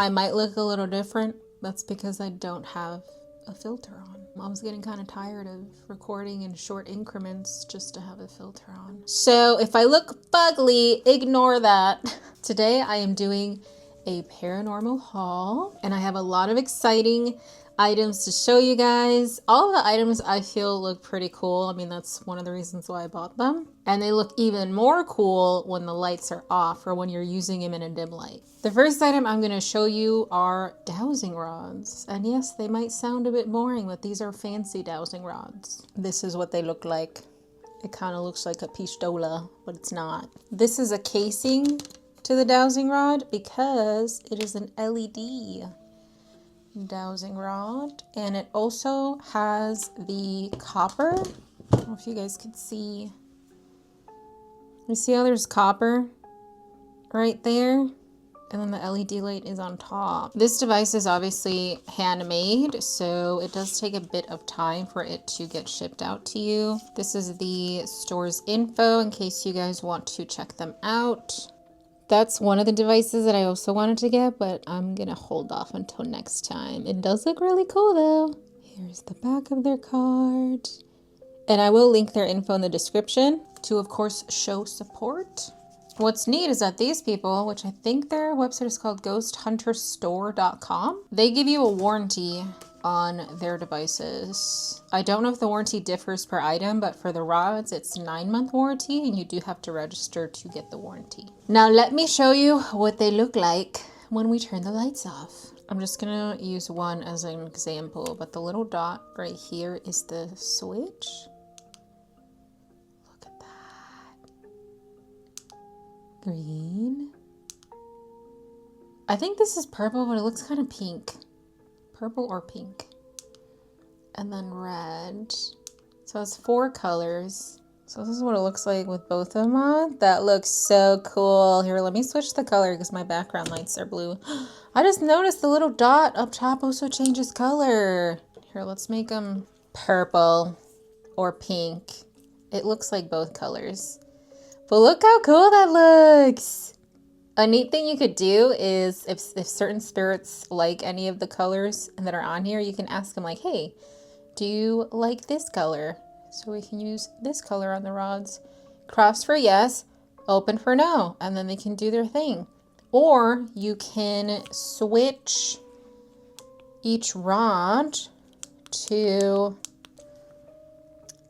I might look a little different. That's because I don't have a filter on. I was getting kind of tired of recording in short increments just to have a filter on. So if I look fugly, ignore that. Today I am doing a paranormal haul and I have a lot of exciting items to show you guys. All of the items I feel look pretty cool. I mean, that's one of the reasons why I bought them. And they look even more cool when the lights are off or when you're using them in a dim light. The first item I'm going to show you are dowsing rods. And yes, they might sound a bit boring, but these are fancy dowsing rods. This is what they look like. It kind of looks like a pistola, but it's not. This is a casing to the dowsing rod because it is an LED dowsing rod, and it also has the copper. I don't know if you guys could see. You see how there's copper right there? And then the LED light is on top. This device is obviously handmade, so it does take a bit of time for it to get shipped out to you. This is the store's info in case you guys want to check them out. That's one of the devices that I also wanted to get, but I'm gonna hold off until next time. It does look really cool though. Here's the back of their card. And I will link their info in the description to, of course, show support. What's neat is that these people, which I think their website is called ghosthunterstore.com, they give you a warranty on their devices. I don't know if the warranty differs per item, but for the rods, it's 9-month warranty and you do have to register to get the warranty. Now let me show you what they look like when we turn the lights off. I'm just gonna use one as an example, but the little dot right here is the switch. Look at that. Green. I think this is purple, but it looks kind of pink. Purple or pink. And then red. So it's 4 colors. So this is what it looks like with both of them on. That looks so cool. Here, let me switch the color because my background lights are blue. I just noticed the little dot up top also changes color. Here, let's make them purple or pink. It looks like both colors. But look how cool that looks. A neat thing you could do is if certain spirits like any of the colors that are on here, you can ask them like, hey, do you like this color? So we can use this color on the rods. Cross for yes, open for no, and then they can do their thing. Or you can switch each rod to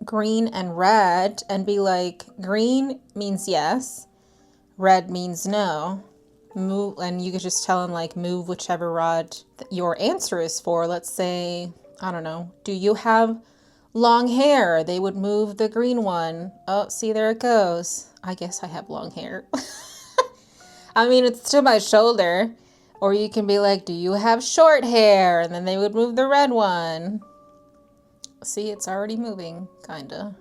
green and red and be like, green means yes, red means no. Move, and you could just tell them like move whichever rod your answer is for. Let's say, I don't know, do you have long hair? They would move the green one. Oh, see, there it goes. I guess I have long hair. I mean, it's to my shoulder. Or you can be like, do you have short hair? And then they would move the red one. See, it's already moving, kinda.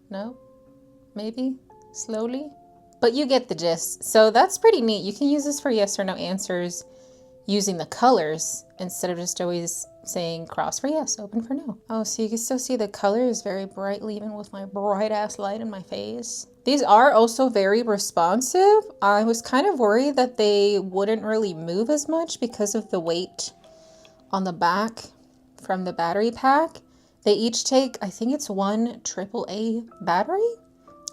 No? Maybe? Slowly? But you get the gist. So that's pretty neat. You can use this for yes or no answers using the colors instead of just always saying cross for yes, open for no. Oh, so you can still see the colors very brightly even with my bright ass light in my face. These are also very responsive. I was kind of worried that they wouldn't really move as much because of the weight on the back from the battery pack. They each take, I think it's 1 AAA battery,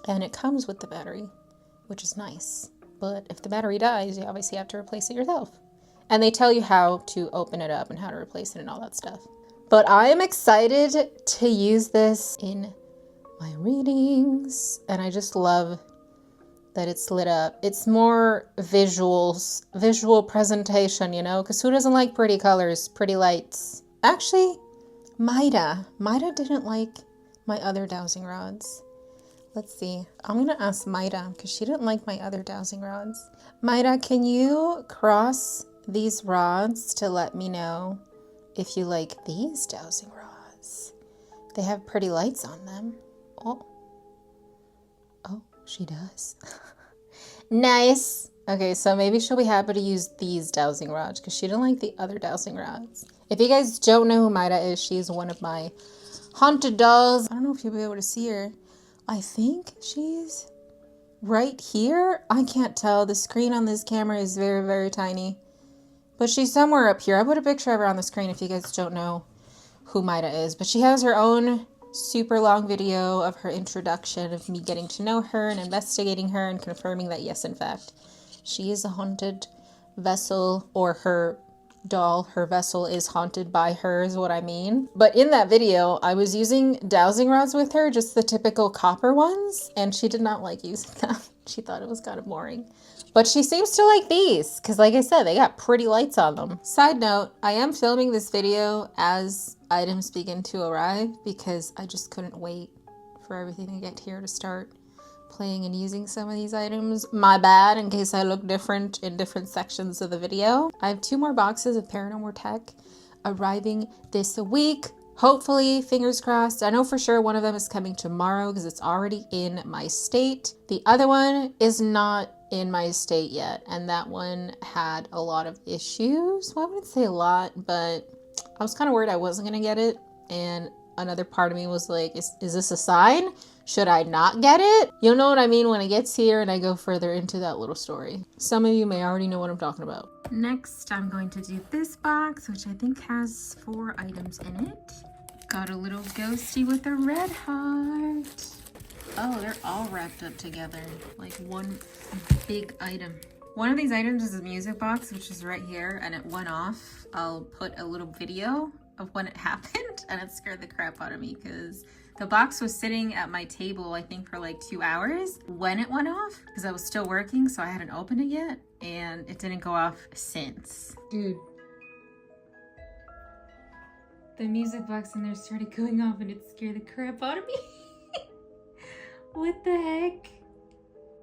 and it comes with the battery, which is nice. But if the battery dies, you obviously have to replace it yourself. And they tell you how to open it up and how to replace it and all that stuff. But I am excited to use this in my readings. And I just love that it's lit up. It's more visual presentation, you know? Because who doesn't like pretty colors, pretty lights? Actually, Maida didn't like my other dowsing rods. Let's see. I'm going to ask Maida because she didn't like my other dowsing rods. Maida, can you cross these rods to let me know if you like these dowsing rods? They have pretty lights on them. Oh, she does. Nice. Okay, so maybe she'll be happy to use these dowsing rods because she didn't like the other dowsing rods. If you guys don't know who Maida is, she's one of my haunted dolls. I don't know if you'll be able to see her. I think she's right here. I can't tell. The screen on this camera is very, very tiny. But she's somewhere up here. I put a picture of her on the screen if you guys don't know who Maida is. But she has her own super long video of her introduction, of me getting to know her and investigating her and confirming that yes, in fact, she is a haunted vessel, or her doll, her vessel is haunted by her is what I mean. But in that video, I was using dowsing rods with her, just the typical copper ones, and she did not like using them. She thought it was kind of boring. But she seems to like these, because like I said, they got pretty lights on them. Side note, I am filming this video as items begin to arrive because I just couldn't wait for everything to get here to start playing and using some of these items. My bad in case I look different in different sections of the video. I have 2 more boxes of Paranormal tech arriving this week. Hopefully, fingers crossed. I know for sure one of them is coming tomorrow because it's already in my state. The other one is not in my state yet, and that one had a lot of issues. Well, I wouldn't say a lot, but I was kind of worried I wasn't gonna get it, and another part of me was like, is this a sign? Should I not get it? You'll know what I mean when it gets here and I go further into that little story. Some of you may already know what I'm talking about. Next, I'm going to do this box, which I think has 4 items in it. Got a little ghosty with a red heart. Oh, they're all wrapped up together, like one big item. One of these items is a music box, which is right here, and it went off. I'll put a little video of when it happened, and it scared the crap out of me because the box was sitting at my table, I think, for like 2 hours when it went off because I was still working, so I hadn't opened it yet, and it didn't go off since. Dude. The music box in there started going off and it scared the crap out of me. What the heck?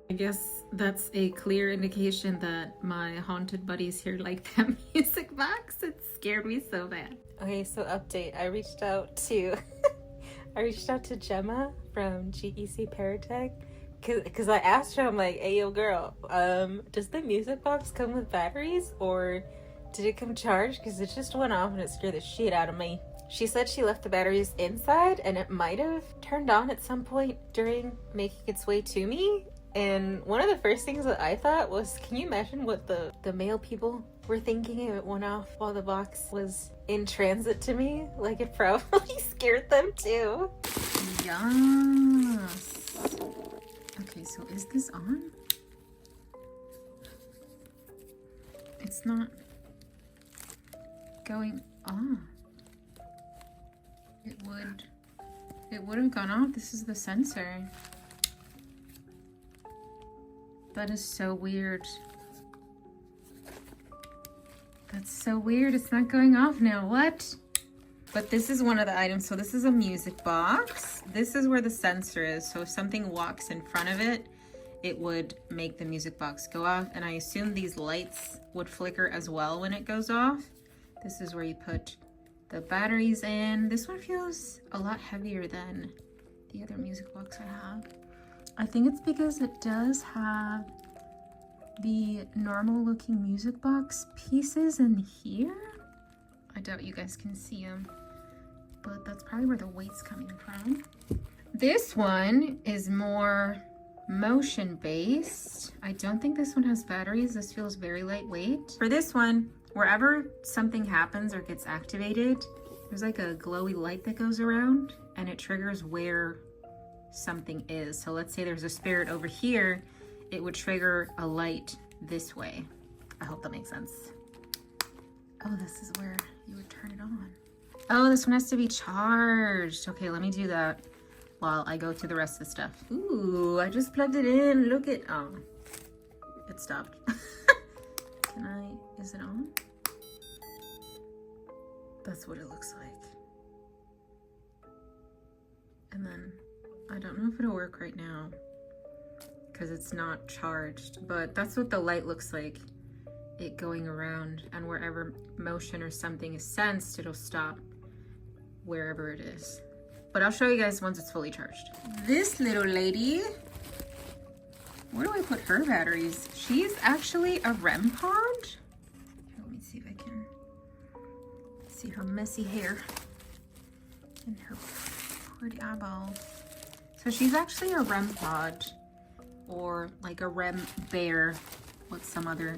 I guess that's a clear indication that my haunted buddies here like that music box. It scared me so bad. Okay, so update. I reached out to Gemma from GEC Paratech because I asked her, I'm like, hey, yo, girl, does the music box come with batteries or did it come charged? Because it just went off and it scared the shit out of me. She said she left the batteries inside and it might have turned on at some point during making its way to me. And one of the first things that I thought was, can you imagine what the male people were thinking if it went off while the box was in transit to me? Like, it probably scared them too. Yes. Okay, so is this on? It's not going on. It would have gone off. This is the sensor. That is so weird. That's so weird. It's not going off now. What? But this is one of the items. So this is a music box. This is where the sensor is. So if something walks in front of it, it would make the music box go off. And I assume these lights would flicker as well when it goes off. This is where you put the batteries in. This one feels a lot heavier than the other music box I have. I think it's because it does have the normal looking music box pieces in here. I doubt you guys can see them, but that's probably where the weight's coming from. This one is more motion based. I don't think this one has batteries. This feels very lightweight. For this one, wherever something happens or gets activated, there's like a glowy light that goes around and it triggers where something is. So let's say there's a spirit over here, it would trigger a light this way. I hope that makes sense. Oh, this is where you would turn it on. Oh, this one has to be charged. Okay, let me do that while I go through the rest of the stuff. Ooh, I just plugged it in. Look at, oh, it stopped. Is it on? That's what it looks like. And then I don't know if it'll work right now because it's not charged, but that's what the light looks like. It going around, and wherever motion or something is sensed, it'll stop wherever it is. But I'll show you guys once it's fully charged. This little lady Where do I put her batteries? She's actually a REM pod. Here, let me see if I can see her messy hair and her pretty eyeballs. So she's actually a REM pod, or like a REM bear, what some other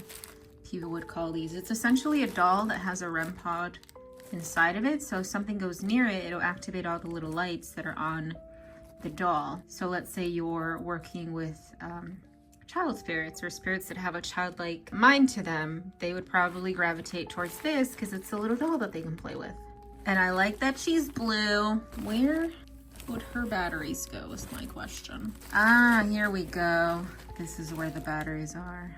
people would call these. It's essentially a doll that has a REM pod inside of it. So if something goes near it, it'll activate all the little lights that are on the doll. So let's say you're working with child spirits or spirits that have a childlike mind to them, they would probably gravitate towards this because it's a little doll that they can play with. And I like that she's blue. Where would her batteries go is my question. Ah, here we go. This is where the batteries are.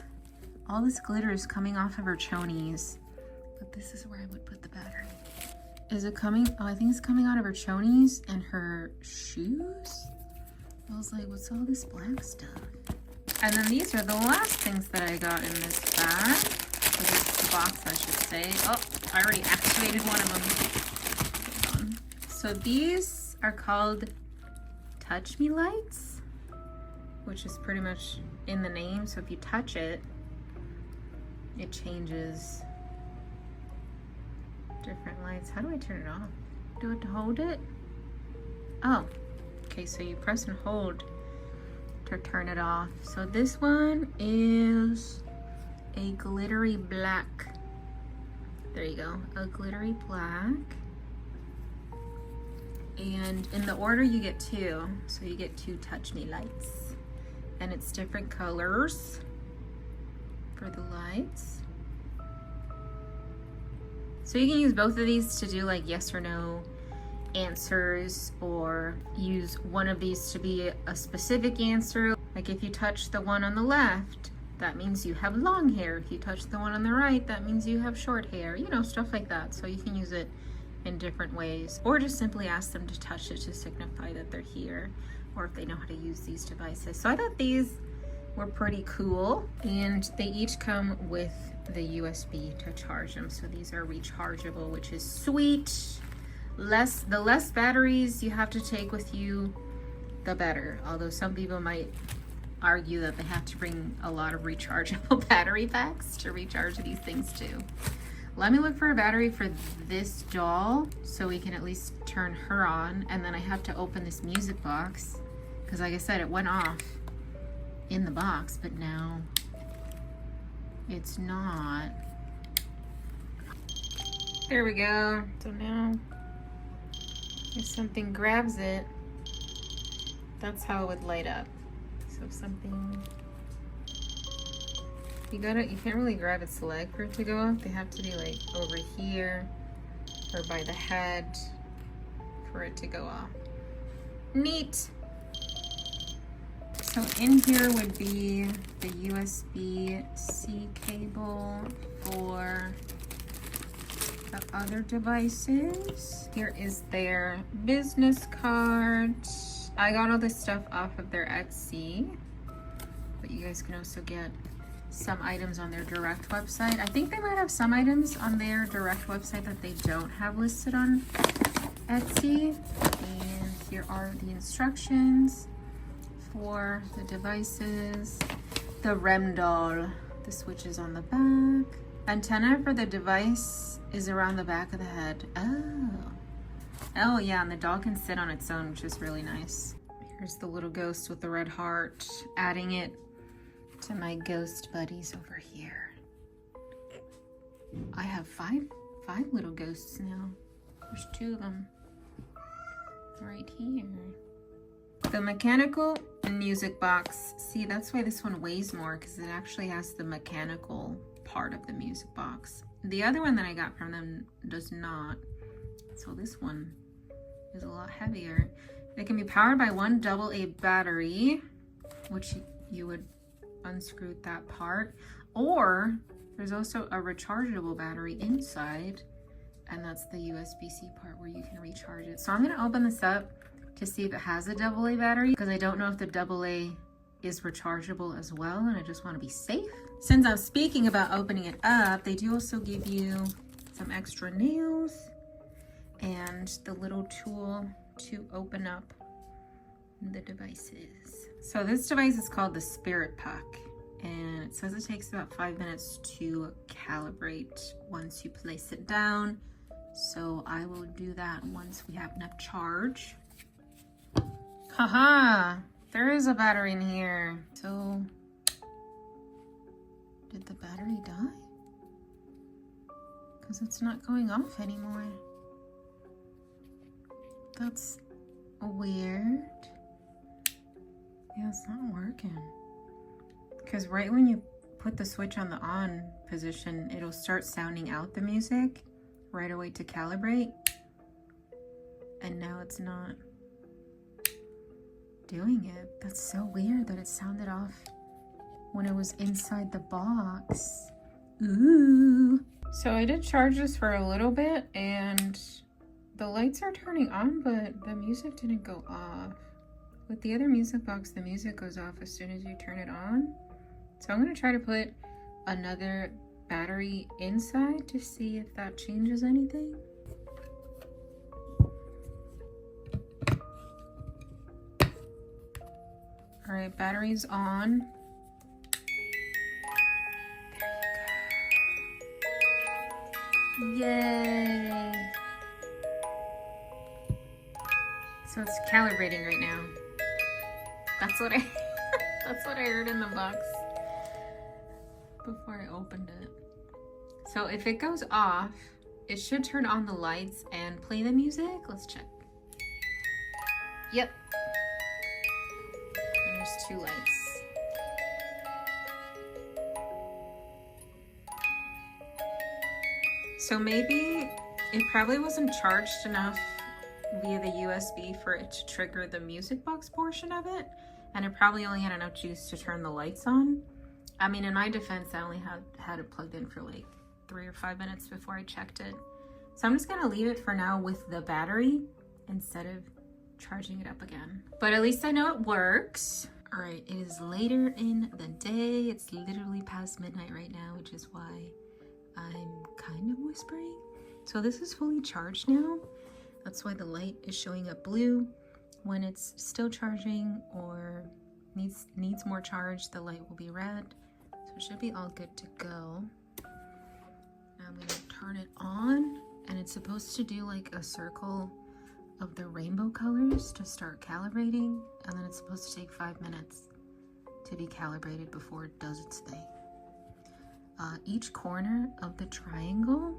All this glitter is coming off of her chonies, but this is where I would put the battery. Is it coming? Oh, I think it's coming out of her chonies and her shoes. I was like, what's all this black stuff? And then these are the last things that I got in this bag. Or this box, I should say. Oh, I already activated one of them. So these are called Touch Me lights, which is pretty much in the name. So if you touch it, it changes different lights. How do I turn it off? Do I have to hold it? Oh, okay, so you press and hold to turn it off. So this one is a glittery black. There you go, a glittery black. And in the order you get two. So you get two Touch Me lights. And it's different colors for the lights. So you can use both of these to do like yes or no answers, or use one of these to be a specific answer. Like if you touch the one on the left, that means you have long hair. If you touch the one on the right, that means you have short hair. You know, stuff like that. So you can use it in different ways, or just simply ask them to touch it to signify that they're here, or if they know how to use these devices. So I thought these were pretty cool, and they each come with the USB to charge them. So these are rechargeable, which is sweet. The less batteries you have to take with you, the better. Although some people might argue that they have to bring a lot of rechargeable battery packs to recharge these things too. Let me look for a battery for this doll so we can at least turn her on. And then I have to open this music box because, like I said, it went off in the box, but now it's not. There we go. So now if something grabs it, that's how it would light up. So if something, you can't really grab its leg for it to go off. They have to be like over here or by the head for it to go off. Neat. So in here would be the USB-C cable for the other devices. Here is their business card. I got all this stuff off of their Etsy, but you guys can also get some items on their direct website. I think they might have some items on their direct website that they don't have listed on Etsy. And here are the instructions for the devices. The REM doll, the switch is on the back. Antenna for the device is around the back of the head. Oh yeah, and the doll can sit on its own, which is really nice. Here's the little ghost with the red heart, adding it to my ghost buddies over here. I have five little ghosts now. There's two of them right here. The mechanical and music box. See, that's why this one weighs more, because it actually has the mechanical part of the music box. The other one that I got from them does not. So this one is a lot heavier. It can be powered by one AA battery, which you would unscrew that part, or there's also a rechargeable battery inside, and that's the USB-C part where you can recharge it. So I'm going to open this up to see if it has a AA battery, because I don't know if the AA is rechargeable as well, and I just want to be safe. Since I'm speaking about opening it up, they do also give you some extra nails and the little tool to open up the devices. So this device is called the Spirit Puck, and it says it takes about 5 minutes to calibrate once you place it down. So I will do that once we have enough charge. Haha, there is a battery in here. So, did the battery die? Because it's not going off anymore. That's weird. Yeah, it's not working. Because right when you put the switch on the on position, it'll start sounding out the music right away to calibrate. And now it's not doing it. That's so weird that it sounded off when it was inside the box. Ooh. So I did charge this for a little bit and the lights are turning on, but the music didn't go off. With the other music box, the music goes off as soon as you turn it on. So I'm gonna try to put another battery inside to see if that changes anything. All right, battery's on. There you go. Yay! So it's calibrating right now. That's what I that's what I heard in the box before I opened it. So if it goes off, it should turn on the lights and play the music. Let's check. Yep. And there's 2 lights. So maybe it probably wasn't charged enough via the USB for it to trigger the music box portion of it, and it probably only had enough juice to turn the lights on. I mean, in my defense, I only had it plugged in for like 3 or 5 minutes before I checked it. So I'm just gonna leave it for now with the battery instead of charging it up again. But at least I know it works. All right, it is later in the day. It's literally past midnight right now, which is why I'm kind of whispering. So this is fully charged now. That's why the light is showing up blue. When it's still charging or needs more charge, the light will be red. So it should be all good to go. Now I'm gonna turn it on, and it's supposed to do like a circle of the rainbow colors to start calibrating, and then it's supposed to take 5 minutes to be calibrated before it does its thing. Each corner of the triangle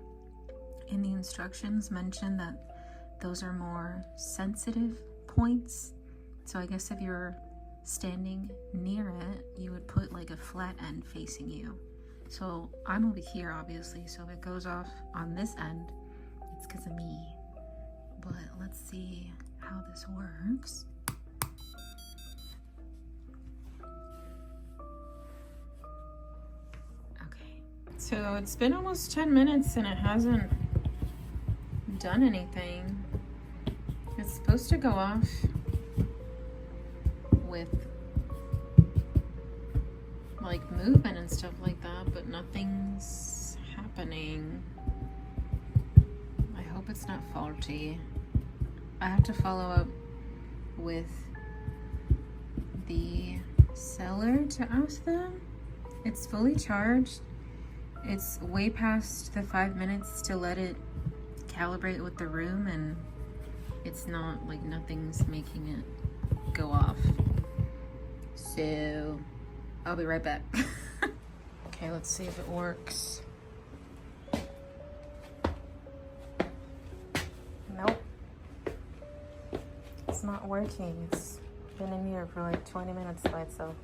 in the instructions mention that those are more sensitive points. So I guess if you're standing near it, you would put like a flat end facing you. So I'm over here, obviously, so if it goes off on this end, it's because of me. But let's see how this works. Okay, so it's been almost 10 minutes and it hasn't done anything. It's supposed to go off with like movement and stuff like that, but nothing's happening. I hope it's not faulty. I have to follow up with the seller to ask them. It's fully charged. It's way past the 5 minutes to let it calibrate with the room, and it's not like nothing's making it go off. So I'll be right back. Okay, let's see if it works. Nope. It's not working. It's been in here for like 20 minutes by itself.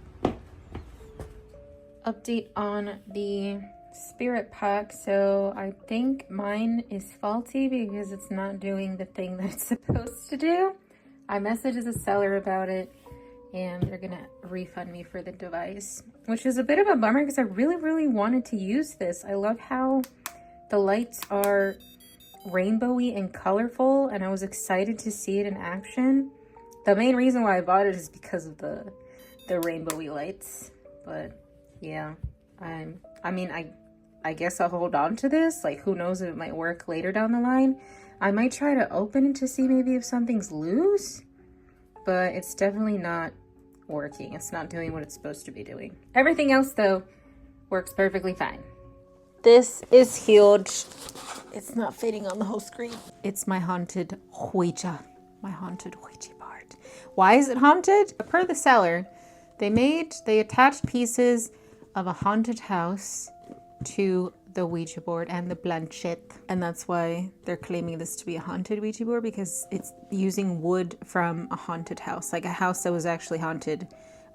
Update on the Spirit Puck. So I think mine is faulty because it's not doing the thing that it's supposed to do. I messaged the seller about it and they're gonna refund me for the device, which is a bit of a bummer because I really wanted to use this. I love how the lights are rainbowy and colorful, and I was excited to see it in action. The main reason why I bought it is because of the rainbowy lights. But yeah, I guess I'll hold on to this. Like, who knows if it might work later down the line. I might try to open it to see maybe if something's loose, but it's definitely not working. It's not doing what it's supposed to be doing. Everything else, though, works perfectly fine. This is huge. It's not fitting on the whole screen. It's my haunted Ouija. My haunted Ouija board. Why is it haunted? Per the seller, they attached pieces of a haunted house to the Ouija board and the planchette. And that's why they're claiming this to be a haunted Ouija board, because it's using wood from a haunted house. Like a house that was actually haunted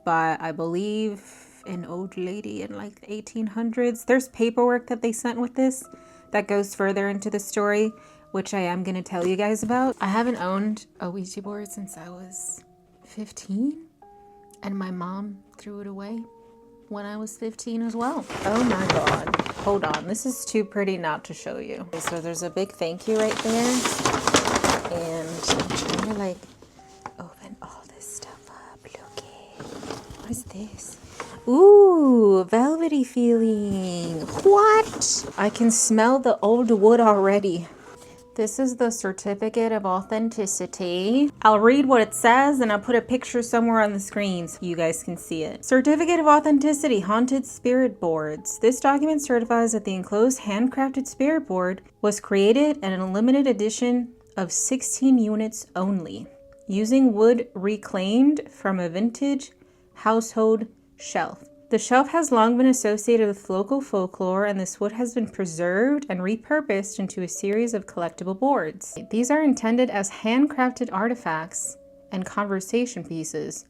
by, I believe, an old lady in like the 1800s. There's paperwork that they sent with this that goes further into the story, which I am going to tell you guys about. I haven't owned a Ouija board since I was 15, and my mom threw it away when I was 15 as well. Oh my god. Hold on. This is too pretty not to show you. Okay, so there's a big thank you right there. And I'm trying to like open all this stuff up. Look. What is this? Ooh, velvety feeling. What? I can smell the old wood already. This is the certificate of authenticity. I'll read what it says and I'll put a picture somewhere on the screen so you guys can see it. Certificate of Authenticity, Haunted Spirit Boards. This document certifies that the enclosed handcrafted spirit board was created in a limited edition of 16 units only, using wood reclaimed from a vintage household shelf. The shelf has long been associated with local folklore, and this wood has been preserved and repurposed into a series of collectible boards. These are intended as handcrafted artifacts and conversation pieces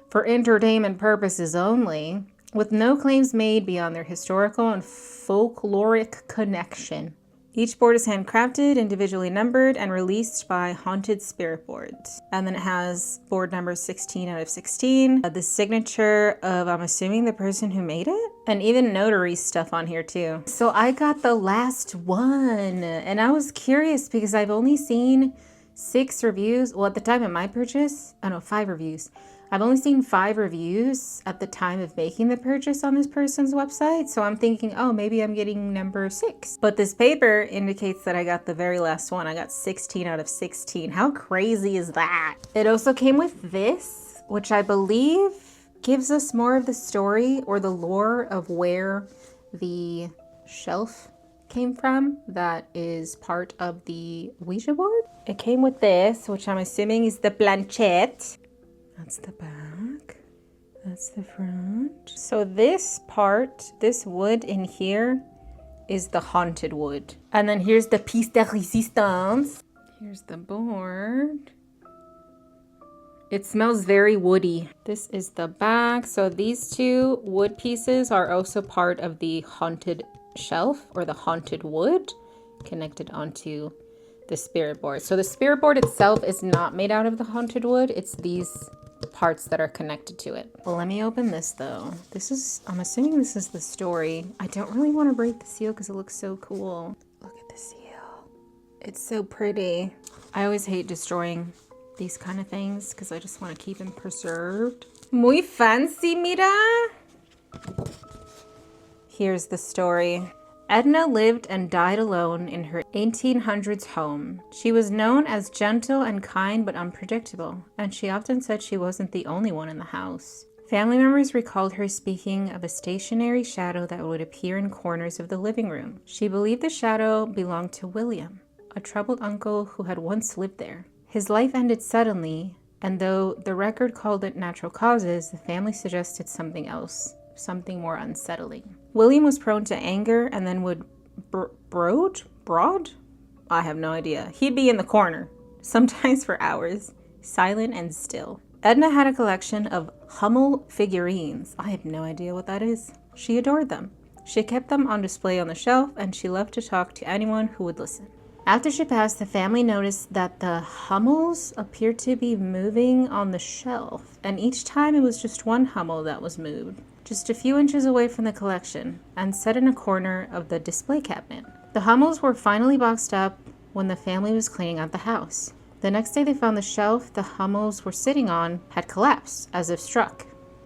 for entertainment purposes only, with no claims made beyond their historical and folkloric connection. Each board is handcrafted, individually numbered, and released by Haunted Spirit Boards. And then it has board number 16 out of 16. The signature of, I'm assuming, the person who made it. And even notary stuff on here too. So I got the last one. And I was curious because I've only seen 6 reviews. Well, at the time of my purchase, 5 reviews. I've only seen 5 reviews at the time of making the purchase on this person's website. So I'm thinking, oh, maybe I'm getting number 6. But this paper indicates that I got the very last one. I got 16 out of 16. How crazy is that? It also came with this, which I believe gives us more of the story or the lore of where the shelf came from. That is part of the Ouija board. It came with this, which I'm assuming is the planchette. That's the back. That's the front. So this part, this wood in here, is the haunted wood. And then here's the piece de résistance. Here's the board. It smells very woody. This is the back. So these 2 wood pieces are also part of the haunted shelf or the haunted wood connected onto the spirit board. So the spirit board itself is not made out of the haunted wood. It's these parts that are connected to it. Well, let me open this though. I'm assuming this is the story. I don't really want to break the seal because it looks so cool. Look at the seal. It's so pretty. I always hate destroying these kind of things because I just want to keep them preserved. Muy fancy, mira. Here's the story. Edna lived and died alone in her 1800s home. She was known as gentle and kind but unpredictable, and she often said she wasn't the only one in the house. Family members recalled her speaking of a stationary shadow that would appear in corners of the living room. She believed the shadow belonged to William, a troubled uncle who had once lived there. His life ended suddenly, and though the record called it natural causes, the family suggested something else. Something more unsettling. William was prone to anger and then would brood? I have no idea. He'd be in the corner, sometimes for hours, silent and still. Edna had a collection of Hummel figurines. I have no idea what that is. She adored them. She kept them on display on the shelf, and she loved to talk to anyone who would listen. After she passed, the family noticed that the Hummels appeared to be moving on the shelf, and each time it was just one Hummel that was moved, just a few inches away from the collection, and set in a corner of the display cabinet. The Hummels were finally boxed up when the family was cleaning out the house. The next day they found the shelf the Hummels were sitting on had collapsed, as if struck.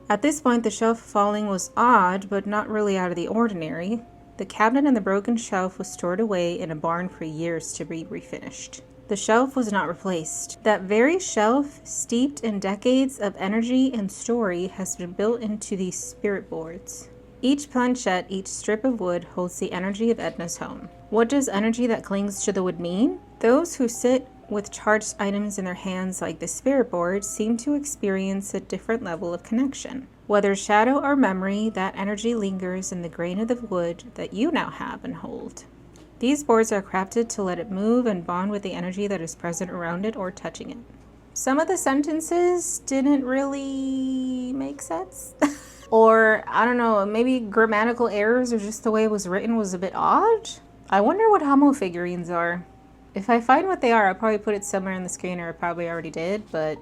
At this point, the shelf falling was odd, but not really out of the ordinary. The cabinet and the broken shelf was stored away in a barn for years to be refinished. The shelf was not replaced. That very shelf, steeped in decades of energy and story, has been built into these spirit boards. Each planchette, each strip of wood holds the energy of Edna's home. What does energy that clings to the wood mean? Those who sit with charged items in their hands like the spirit board seem to experience a different level of connection. Whether shadow or memory, that energy lingers in the grain of the wood that you now have and hold. These boards are crafted to let it move and bond with the energy that is present around it or touching it. Some of the sentences didn't really make sense. Or, I don't know, maybe grammatical errors or just the way it was written was a bit odd. I wonder what Hummel figurines are. If I find what they are, I'll probably put it somewhere on the screen, or I probably already did, but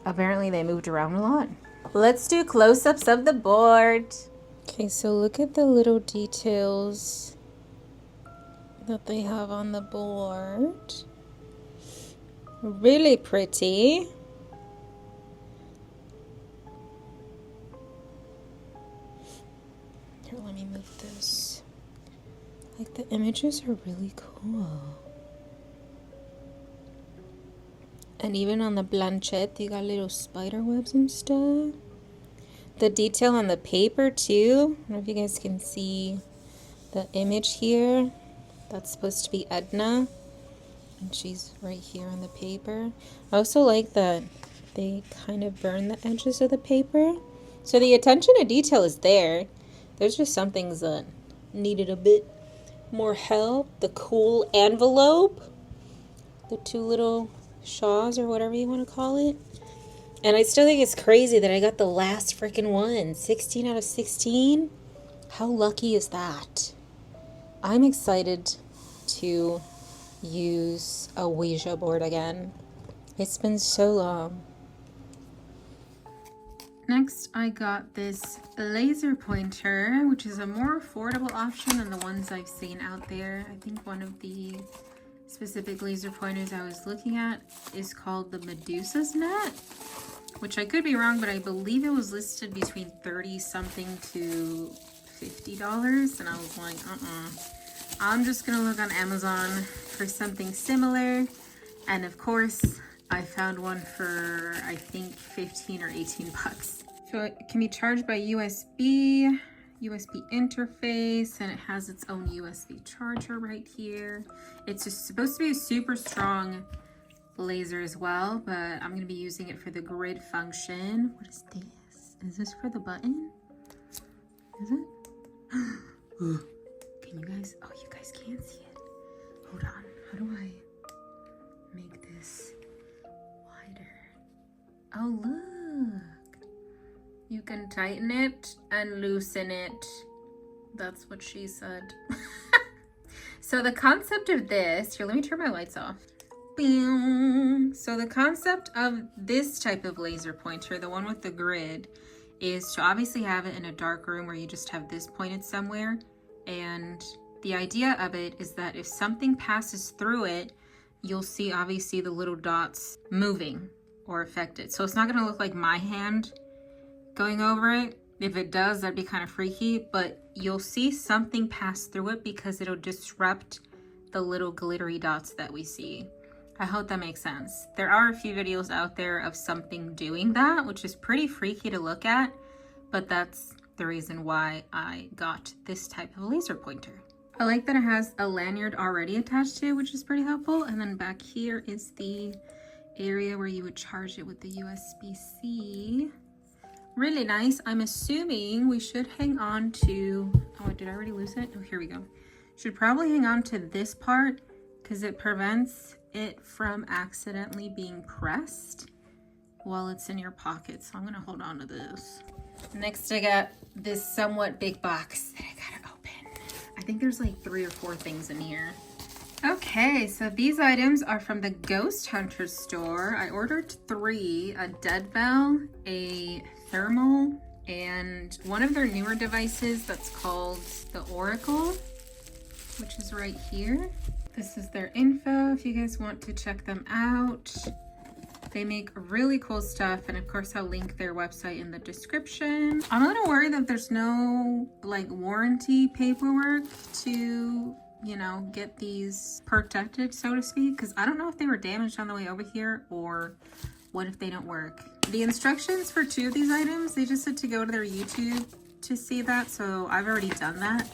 apparently they moved around a lot. Let's do close-ups of the board. Okay, so look at the little details that they have on the board. Really pretty. Here, let me move this. Like, the images are really cool. And even on the planchette, you got little spider webs and stuff. The detail on the paper too. I don't know if you guys can see the image here. That's supposed to be Edna, and she's right here on the paper. I also like that they kind of burn the edges of the paper, so the attention to detail is there. There's just some things that needed a bit more help. The cool envelope, the two little shaws or whatever you want to call it. And I still think it's crazy that I got the last freaking one. 16 out of 16. How lucky is that? I'm excited to use a Ouija board again. It's been so long. Next, I got this laser pointer, which is a more affordable option than the ones I've seen out there. I think one of the specific laser pointers I was looking at is called the Medusa's Net, which I could be wrong, but I believe it was listed between 30 something to $50, and I was like, I'm just gonna look on Amazon for something similar. And of course, I found one for, I think, 15 or 18 bucks. So it can be charged by USB interface, and it has its own USB charger right here. It's just supposed to be a super strong laser as well, but I'm gonna be using it for the grid function. What is this? Is this for the button? Is it? Can you guys, oh, you guys can't see it. Hold on, how do I make this wider? Oh, look. You can tighten it and loosen it. That's what she said. So the concept of this, here, let me turn my lights off. So the concept of this type of laser pointer, the one with the grid, is to obviously have it in a dark room where you just have this pointed somewhere. And the idea of it is that if something passes through it, you'll see obviously the little dots moving or affected. So it's not going to look like my hand going over it. If it does, that'd be kind of freaky, but you'll see something pass through it because it'll disrupt the little glittery dots that we see. I hope that makes sense. There are a few videos out there of something doing that, which is pretty freaky to look at, but that's the reason why I got this type of laser pointer. I like that it has a lanyard already attached to it, which is pretty helpful. And then back here is the area where you would charge it with the USB-C. Really nice. I'm assuming we should hang on to, oh, did I already lose it? Oh, here we go. Should probably hang on to this part because it prevents it from accidentally being pressed while it's in your pocket. So I'm gonna hold on to this. Next, I got this somewhat big box that I gotta open. I think there's like 3 or 4 things in here. Okay, so these items are from the Ghost Hunter store. I ordered 3, a dead bell, a thermal, and one of their newer devices that's called the Oracle, which is right here. This is their info if you guys want to check them out. They make really cool stuff, and of course I'll link their website in the description. I'm a little worried that there's no like warranty paperwork to you know, get these protected, so to speak, because I don't know if they were damaged on the way over here or what if they don't work. The instructions for 2 of these items, they just said to go to their YouTube to see that, so I've already done that.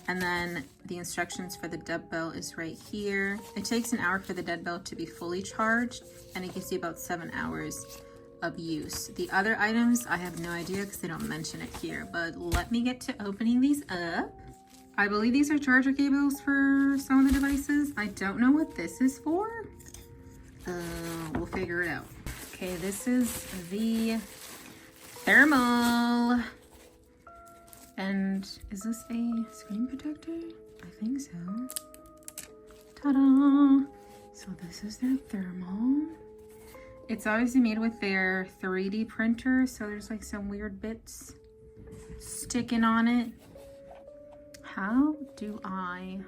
And then the instructions for the dead bell is right here. It takes an hour for the dead bell to be fully charged, and it gives you about 7 hours of use. The other items, I have no idea because they don't mention it here, but let me get to opening these up. I believe these are charger cables for some of the devices. I don't know what this is for. We'll figure it out. Okay, this is the thermal. And is this a screen protector? I think so. Ta-da! So this is their thermal. It's obviously made with their 3D printer, so there's like some weird bits sticking on it. How do I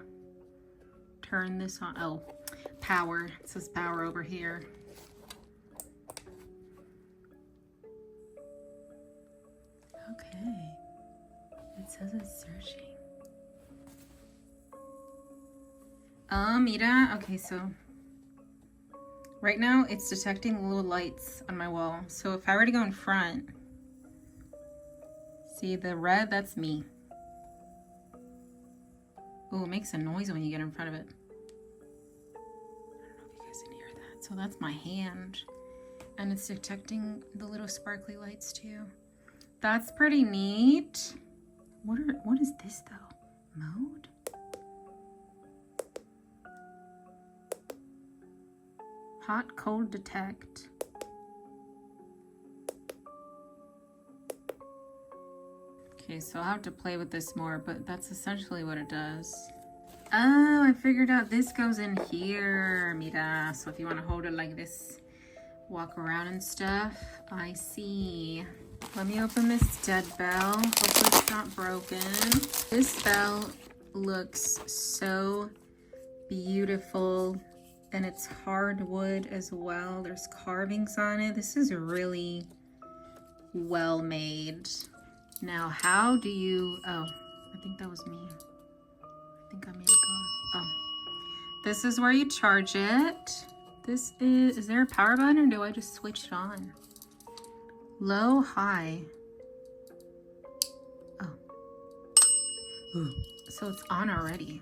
turn this on? Oh, power. It says power over here. Okay. It says it's searching. Mira. Okay, so right now it's detecting little lights on my wall. So if I were to go in front, see the red, that's me. Oh, it makes a noise when you get in front of it. I don't know if you guys can hear that. So that's my hand. And it's detecting the little sparkly lights too. That's pretty neat. What is this though? Mode? Hot, cold detect. Okay, so I'll have to play with this more, but that's essentially what it does. Oh, I figured out this goes in here. Mira. So if you want to hold it like this, walk around and stuff. I see. Let me open this dead bell. Hopefully it's not broken. This bell looks so beautiful, and it's hardwood as well. There's carvings on it. This is really well made. Now, how do you... Oh, I think that was me. I think I made it go. Oh. This is where you charge it. This is... Is there a power button or do I just switch it on? Low, high. Oh. Ooh. So it's on already.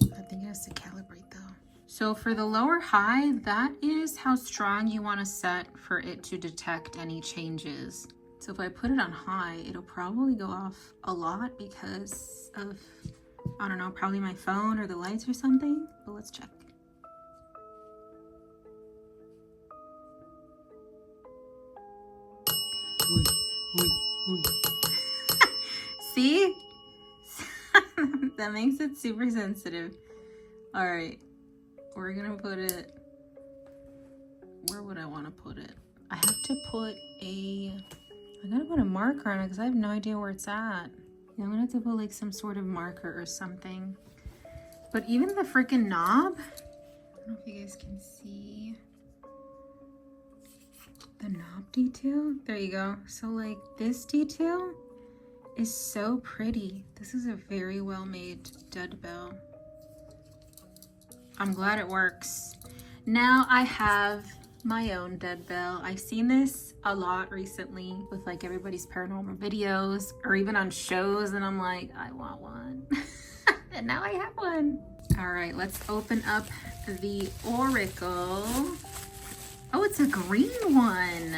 I think it has to calibrate though. So for the lower high, that is how strong you want to set for it to detect any changes. So if I put it on high, it'll probably go off a lot because of, I don't know, probably my phone or the lights or something. But let's check. See? That makes it super sensitive. All right, we're gonna put it, where would I want to put it? I have to put I gotta put a marker on it because I have no idea where it's at. Yeah, I'm gonna have to put like some sort of marker or something. But even the freaking knob, I don't know if you guys can see the knob detail. There you go. So like this detail is so pretty. This is a very well made dead bell. I'm glad it works. Now I have my own dead bell. I've seen this a lot recently with like everybody's paranormal videos or even on shows, and I'm like, I want one. And now I have one. All right, let's open up the Oracle. Oh, it's a green one.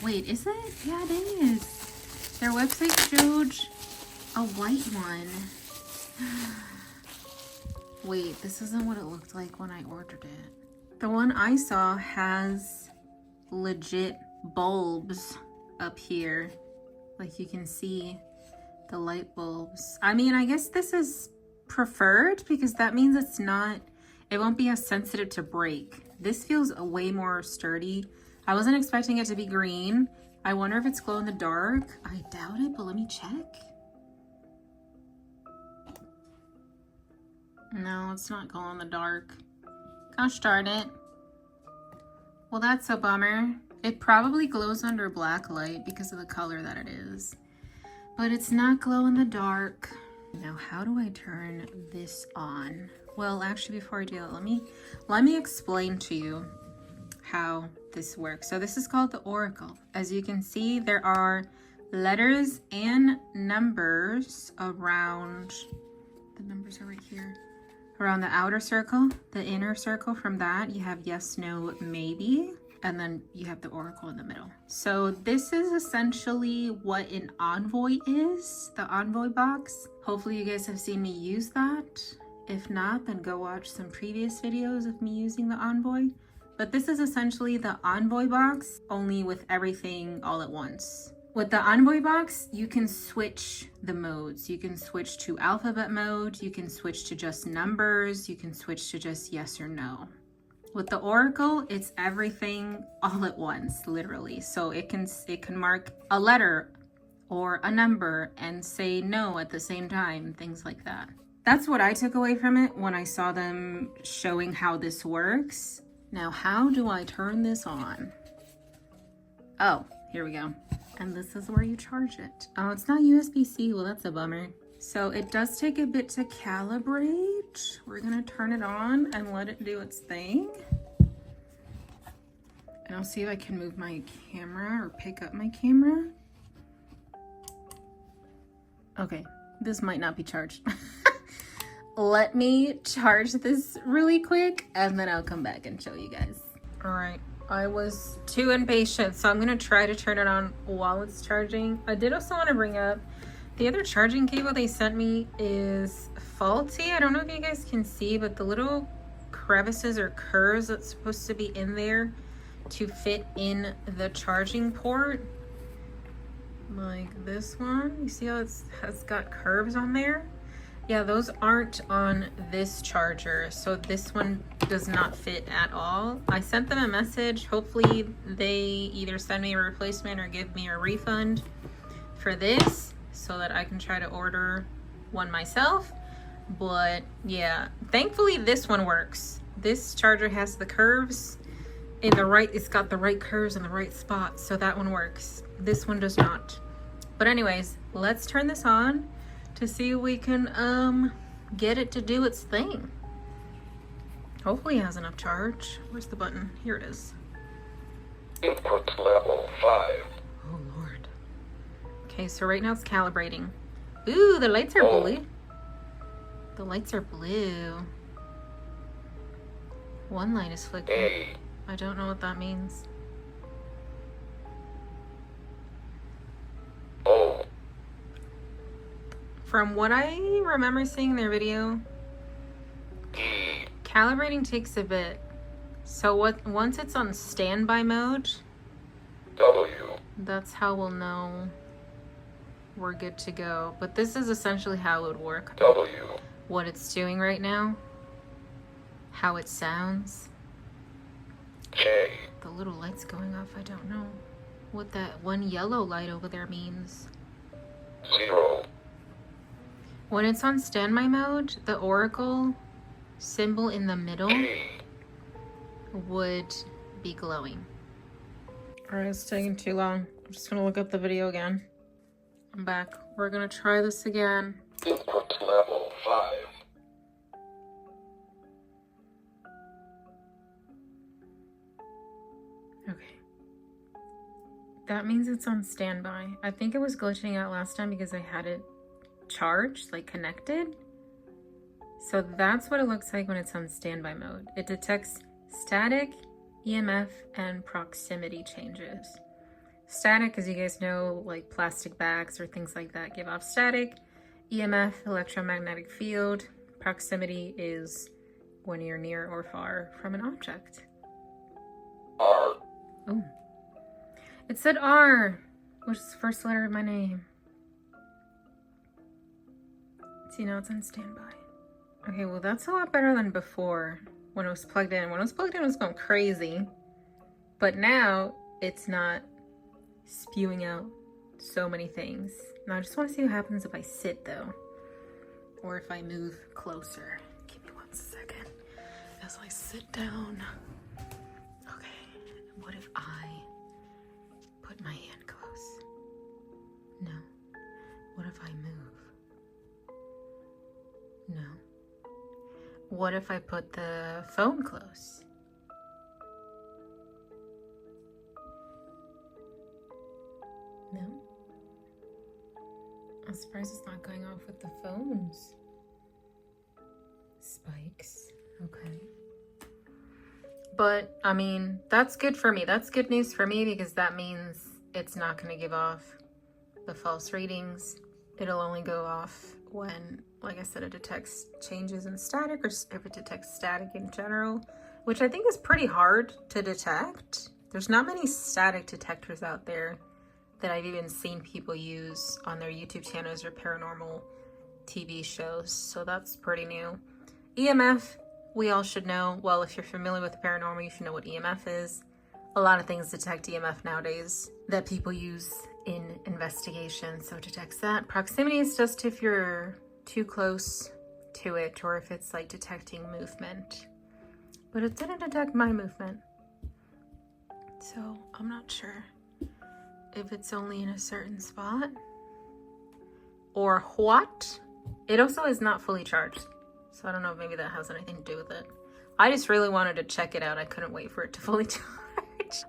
Wait, is it? Yeah, it is. Their website showed a white one. Wait, this isn't what it looked like when I ordered it. The one I saw has legit bulbs up here. Like you can see the light bulbs. I mean, I guess this is preferred because that means it won't be as sensitive to break. This feels way more sturdy. I wasn't expecting it to be green. I wonder if it's glow in the dark. I doubt it, but let me check. No, it's not glow in the dark. Gosh darn it. Well, that's a bummer. It probably glows under black light because of the color that it is. But it's not glow in the dark. Now, how do I turn this on? Well, actually, before I do that, let me explain to you how this works. So this is called the oracle. As you can see, there are letters and numbers around, the numbers are right here, around the outer circle. The inner circle, from that you have yes, no, maybe, and then you have the oracle in the middle. So this is essentially what an envoy is, the envoy box. Hopefully you guys have seen me use that. If not, then go watch some previous videos of me using the envoy. But this is essentially the envoy box, only with everything all at once. With the envoy box, you can switch the modes. You can switch to alphabet mode, you can switch to just numbers, you can switch to just yes or no. With the oracle, it's everything all at once, literally. So it can mark a letter or a number and say no at the same time, things like that. That's what I took away from it when I saw them showing how this works. Now, how do I turn this on? Oh, here we go. And this is where you charge it. Oh, it's not USB-C. Well, that's a bummer. So it does take a bit to calibrate. We're gonna turn it on and let it do its thing. And I'll see if I can move my camera or pick up my camera. Okay, this might not be charged. Let me charge this really quick and then I'll come back and show you guys. All right, I was too impatient, so I'm gonna try to turn it on while it's charging. I did also want to bring up the other charging cable they sent me is faulty. I don't know if you guys can see, but the little crevices or curves that's supposed to be in there to fit in the charging port, like this one, you see how it's got curves on there? Yeah, those aren't on this charger, so this one does not fit at all. I sent them a message. Hopefully they either send me a replacement or give me a refund for this so that I can try to order one myself. But yeah, thankfully this one works. This charger has the curves in the right, it's got the right curves in the right spot, so that one works. This one does not. But anyways, let's turn this on to see if we can get it to do its thing. Hopefully it has enough charge. Where's the button? Here it is. Input level 5. Oh Lord. Okay, so right now it's calibrating. Ooh, the lights are blue. The lights are blue. One light is flickering. I don't know what that means. From what I remember seeing in their video, calibrating takes a bit. So once it's on standby mode, that's how we'll know we're good to go. But this is essentially how it would work. What it's doing right now, how it sounds. The little light's going off, I don't know what that one yellow light over there means. 0. When it's on standby mode, the oracle symbol in the middle would be glowing. Alright, it's taking too long. I'm just gonna look up the video again. I'm back. We're gonna try this again. Input level 5. Okay. That means it's on standby. I think it was glitching out last time because I had it charged, like connected. So that's what it looks like when it's on standby mode. It detects static, EMF, and proximity changes. Static, as you guys know, like plastic bags or things like that give off static. EMF, electromagnetic field. Proximity is when you're near or far from an object. R. Oh. It said R, which is the first letter of my name. See, now it's on standby. Okay, well that's a lot better than before when it was plugged in. When it was plugged in, it was going crazy. But now it's not spewing out so many things. Now I just want to see what happens if I sit though. Or if I move closer. Give me 1 second as I sit down. Okay, what if I put my hand close? No. What if I move? What if I put the phone close? No? I'm surprised it's not going off with the phone's spikes. Okay. But, I mean, that's good for me. That's good news for me because that means it's not going to give off the false readings. It'll only go off when, like I said, it detects changes in static, or if it detects static in general, which I think is pretty hard to detect. There's not many static detectors out there that I've even seen people use on their YouTube channels or paranormal TV shows, so that's pretty new. EMF, we all should know. Well, if you're familiar with the paranormal, you should know what EMF is. A lot of things detect EMF nowadays that people use in investigation, so it detects that. Proximity is just if you're too close to it, or if it's like detecting movement. But it didn't detect my movement, so I'm not sure if it's only in a certain spot or what. It also is not fully charged, so I don't know if maybe that has anything to do with it. I just really wanted to check it out. I couldn't wait for it to fully charge.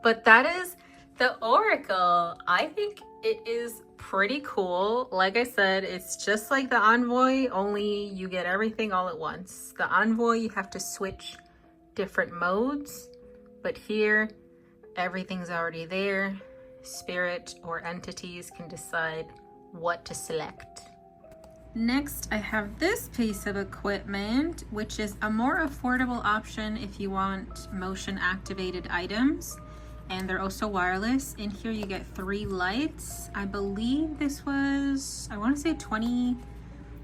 But that is the Oracle. I think it is pretty cool. Like I said, it's just like the Envoy, only you get everything all at once. The Envoy, you have to switch different modes, but here everything's already there. Spirit or entities can decide what to select. Next, I have this piece of equipment, which is a more affordable option if you want motion activated items, and they're also wireless. In here you get 3 lights. I believe this was, I want to say $20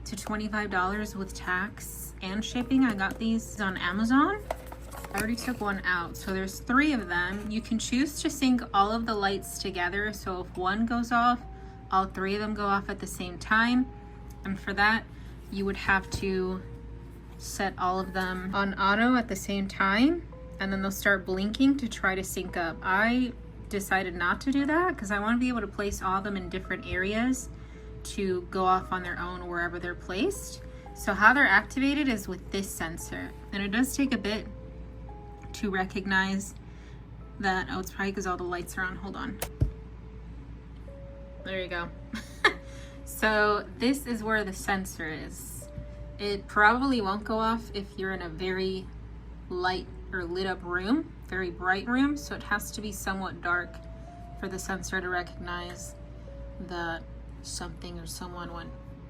to $25 with tax and shipping. I got these on Amazon. I already took one out, so there's 3 of them. You can choose to sync all of the lights together, so if one goes off, all 3 of them go off at the same time. And for that, you would have to set all of them on auto at the same time, and then they'll start blinking to try to sync up. I decided not to do that because I want to be able to place all of them in different areas to go off on their own wherever they're placed. So how they're activated is with this sensor, and it does take a bit to recognize that. Oh, it's probably because all the lights are on. Hold on. There you go. So this is where the sensor is. It probably won't go off if you're in a very light or lit up room, very bright room, so it has to be somewhat dark for the sensor to recognize that something or someone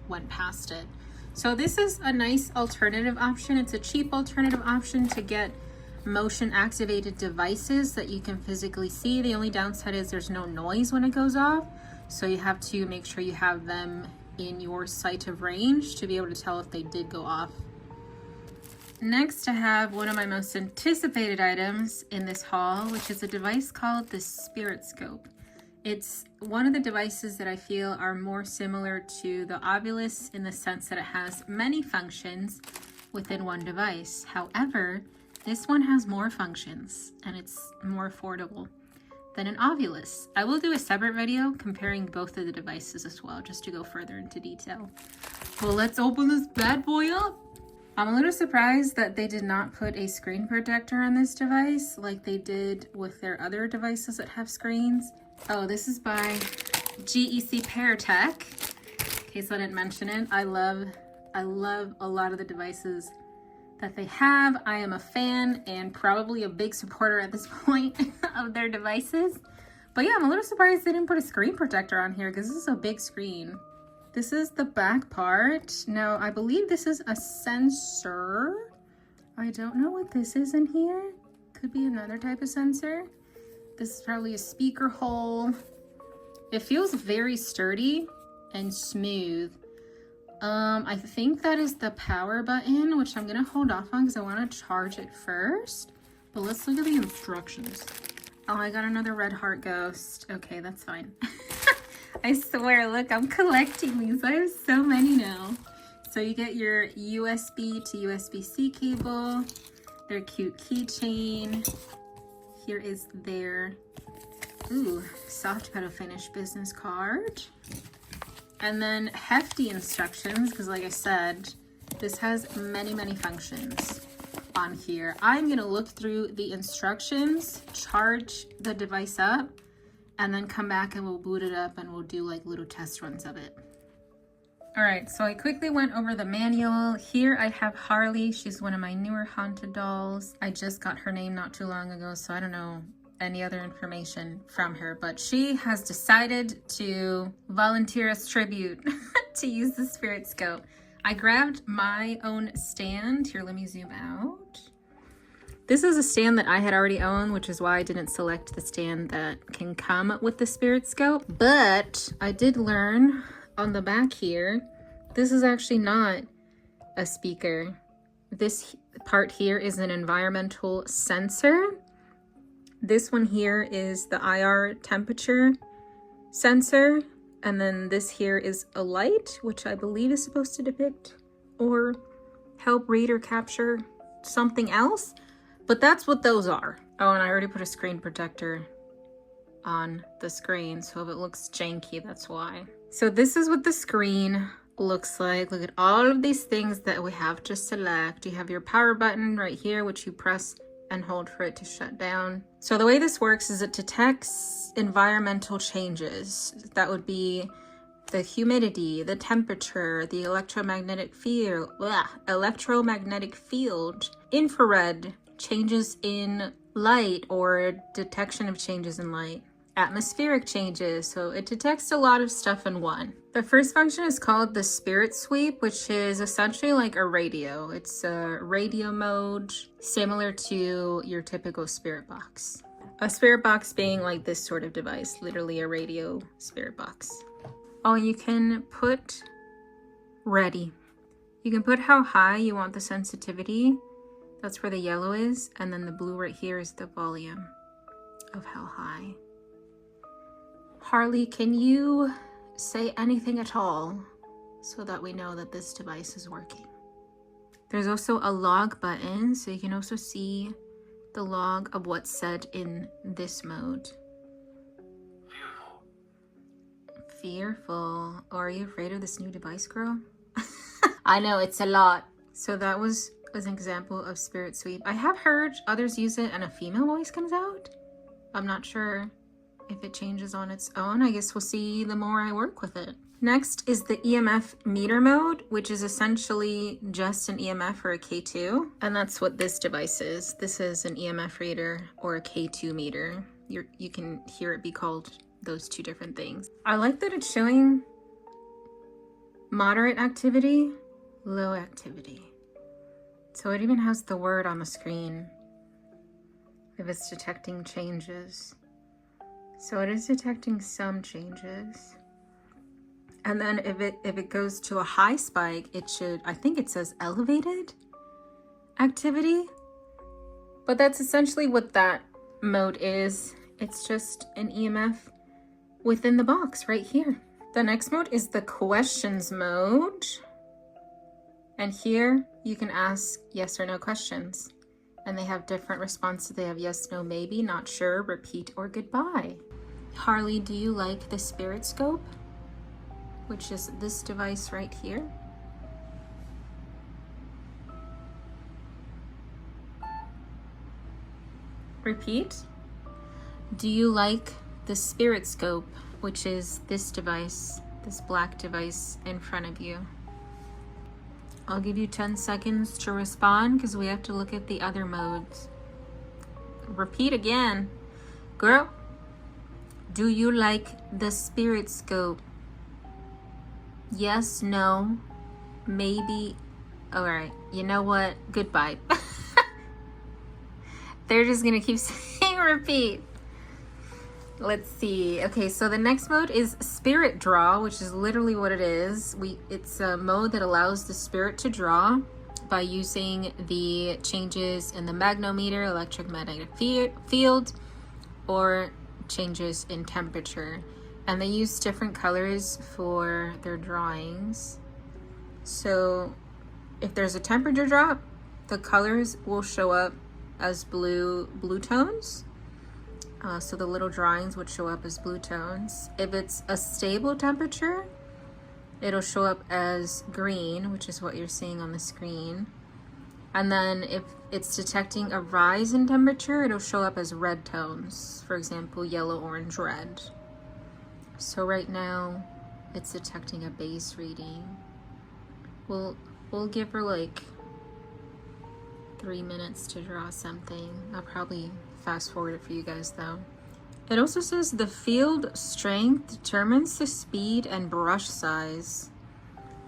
went past it. So this is a nice alternative option. It's a cheap alternative option to get motion activated devices that you can physically see. The only downside is there's no noise when it goes off, so you have to make sure you have them in your sight of range to be able to tell if they did go off. Next, I have one of my most anticipated items in this haul, which is a device called the Spirit Scope. It's one of the devices that I feel are more similar to the Ovilus in the sense that it has many functions within one device. However, this one has more functions and it's more affordable than an Ovilus. I will do a separate video comparing both of the devices as well, just to go further into detail. Well, let's open this bad boy up. I'm a little surprised that they did not put a screen protector on this device like they did with their other devices that have screens. Oh, this is by GEC Paratech. In case I didn't mention it, I love a lot of the devices that they have. I am a fan and probably a big supporter at this point of their devices. But yeah, I'm a little surprised they didn't put a screen protector on here because this is a big screen. This is the back part. Now, I believe this is a sensor. I don't know what this is in here. Could be another type of sensor. This is probably a speaker hole. It feels very sturdy and smooth. I think that is the power button, which I'm gonna hold off on because I want to charge it first. But let's look at the instructions. Oh, I got another red heart ghost. Okay, that's fine. I swear, look, I'm collecting these. I have so many now. So you get your USB to USB-C cable, their cute keychain. Here is their, soft pedal finish business card. And then hefty instructions, because like I said, This has many, many functions on here. I'm gonna look through the instructions, charge the device up, and then come back and we'll boot it up and we'll do like little test runs of it. All right, so I quickly went over the manual. Here I have Harley. She's one of my newer haunted dolls. I just got her name not too long ago, so I don't know any other information from her, but she has decided to volunteer as tribute to use the spirit scope. I grabbed my own stand. Here, let me zoom out. This is a stand that I had already owned, which is why I didn't select the stand that can come with the spirit scope. But I did learn on the back here, this is actually not a speaker. This part here is an environmental sensor. This one here is the IR temperature sensor. And then this here is a light, which I believe is supposed to depict or help read or capture something else. But that's what those are. Oh, and I already put a screen protector on the screen, so if it looks janky, that's why. So this is what the screen looks like. Look at all of these things that we have to select. You have your power button right here, which you press and hold for it to shut down. So the way this works is it detects environmental changes. That would be the humidity, the temperature, the electromagnetic field, infrared, changes in light or detection of changes in light, atmospheric changes. So it detects a lot of stuff in one. The first function is called the spirit sweep, which is essentially like a radio. It's a radio mode similar to your typical spirit box. A spirit box being like this sort of device, literally a radio spirit box. Oh, you can put ready. You can put how high you want the sensitivity. That's where the yellow is. And then the blue right here is the volume of how high. Harley, can you say anything at all so that we know that this device is working? There's also a log button, so you can also see the log of what's said in this mode. Fearful. Oh, are you afraid of this new device, girl? I know, it's a lot. So that was an example of spirit sweep. I have heard others use it and a female voice comes out. I'm not sure if it changes on its own. I guess we'll see the more I work with it. Next is the EMF meter mode, which is essentially just an EMF or a K2. And that's what this device is. This is an EMF reader or a K2 meter. You can hear it be called those two different things. I like that it's showing moderate activity, low activity. So it even has the word on the screen if it's detecting changes. So it is detecting some changes. And then if it goes to a high spike, it should, I think it says elevated activity. But that's essentially what that mode is. It's just an EMF within the box right here. The next mode is the questions mode. And here you can ask yes or no questions. And they have different responses. They have yes, no, maybe, not sure, repeat, or goodbye. Harley, do you like the spirit scope? Which is this device right here. Repeat. Do you like the spirit scope, which is this device, this black device in front of you? I'll give you 10 seconds to respond because we have to look at the other modes. Repeat again. Girl, do you like the spirit scope? Yes, no, maybe. All right, you know what? Goodbye. They're just gonna keep saying repeat. Let's see. Okay, so the next mode is spirit draw, which is literally what it is. It's a mode that allows the spirit to draw by using the changes in the magnometer, electromagnetic field, or changes in temperature. And they use different colors for their drawings. So if there's a temperature drop, the colors will show up as blue tones. So the little drawings would show up as blue tones. If it's a stable temperature, it'll show up as green, which is what you're seeing on the screen. And then if it's detecting a rise in temperature, it'll show up as red tones. For example, yellow, orange, red. So right now, it's detecting a base reading. We'll give her like 3 minutes to draw something. I'll probably fast forward it for you guys though. It also says the field strength determines the speed and brush size.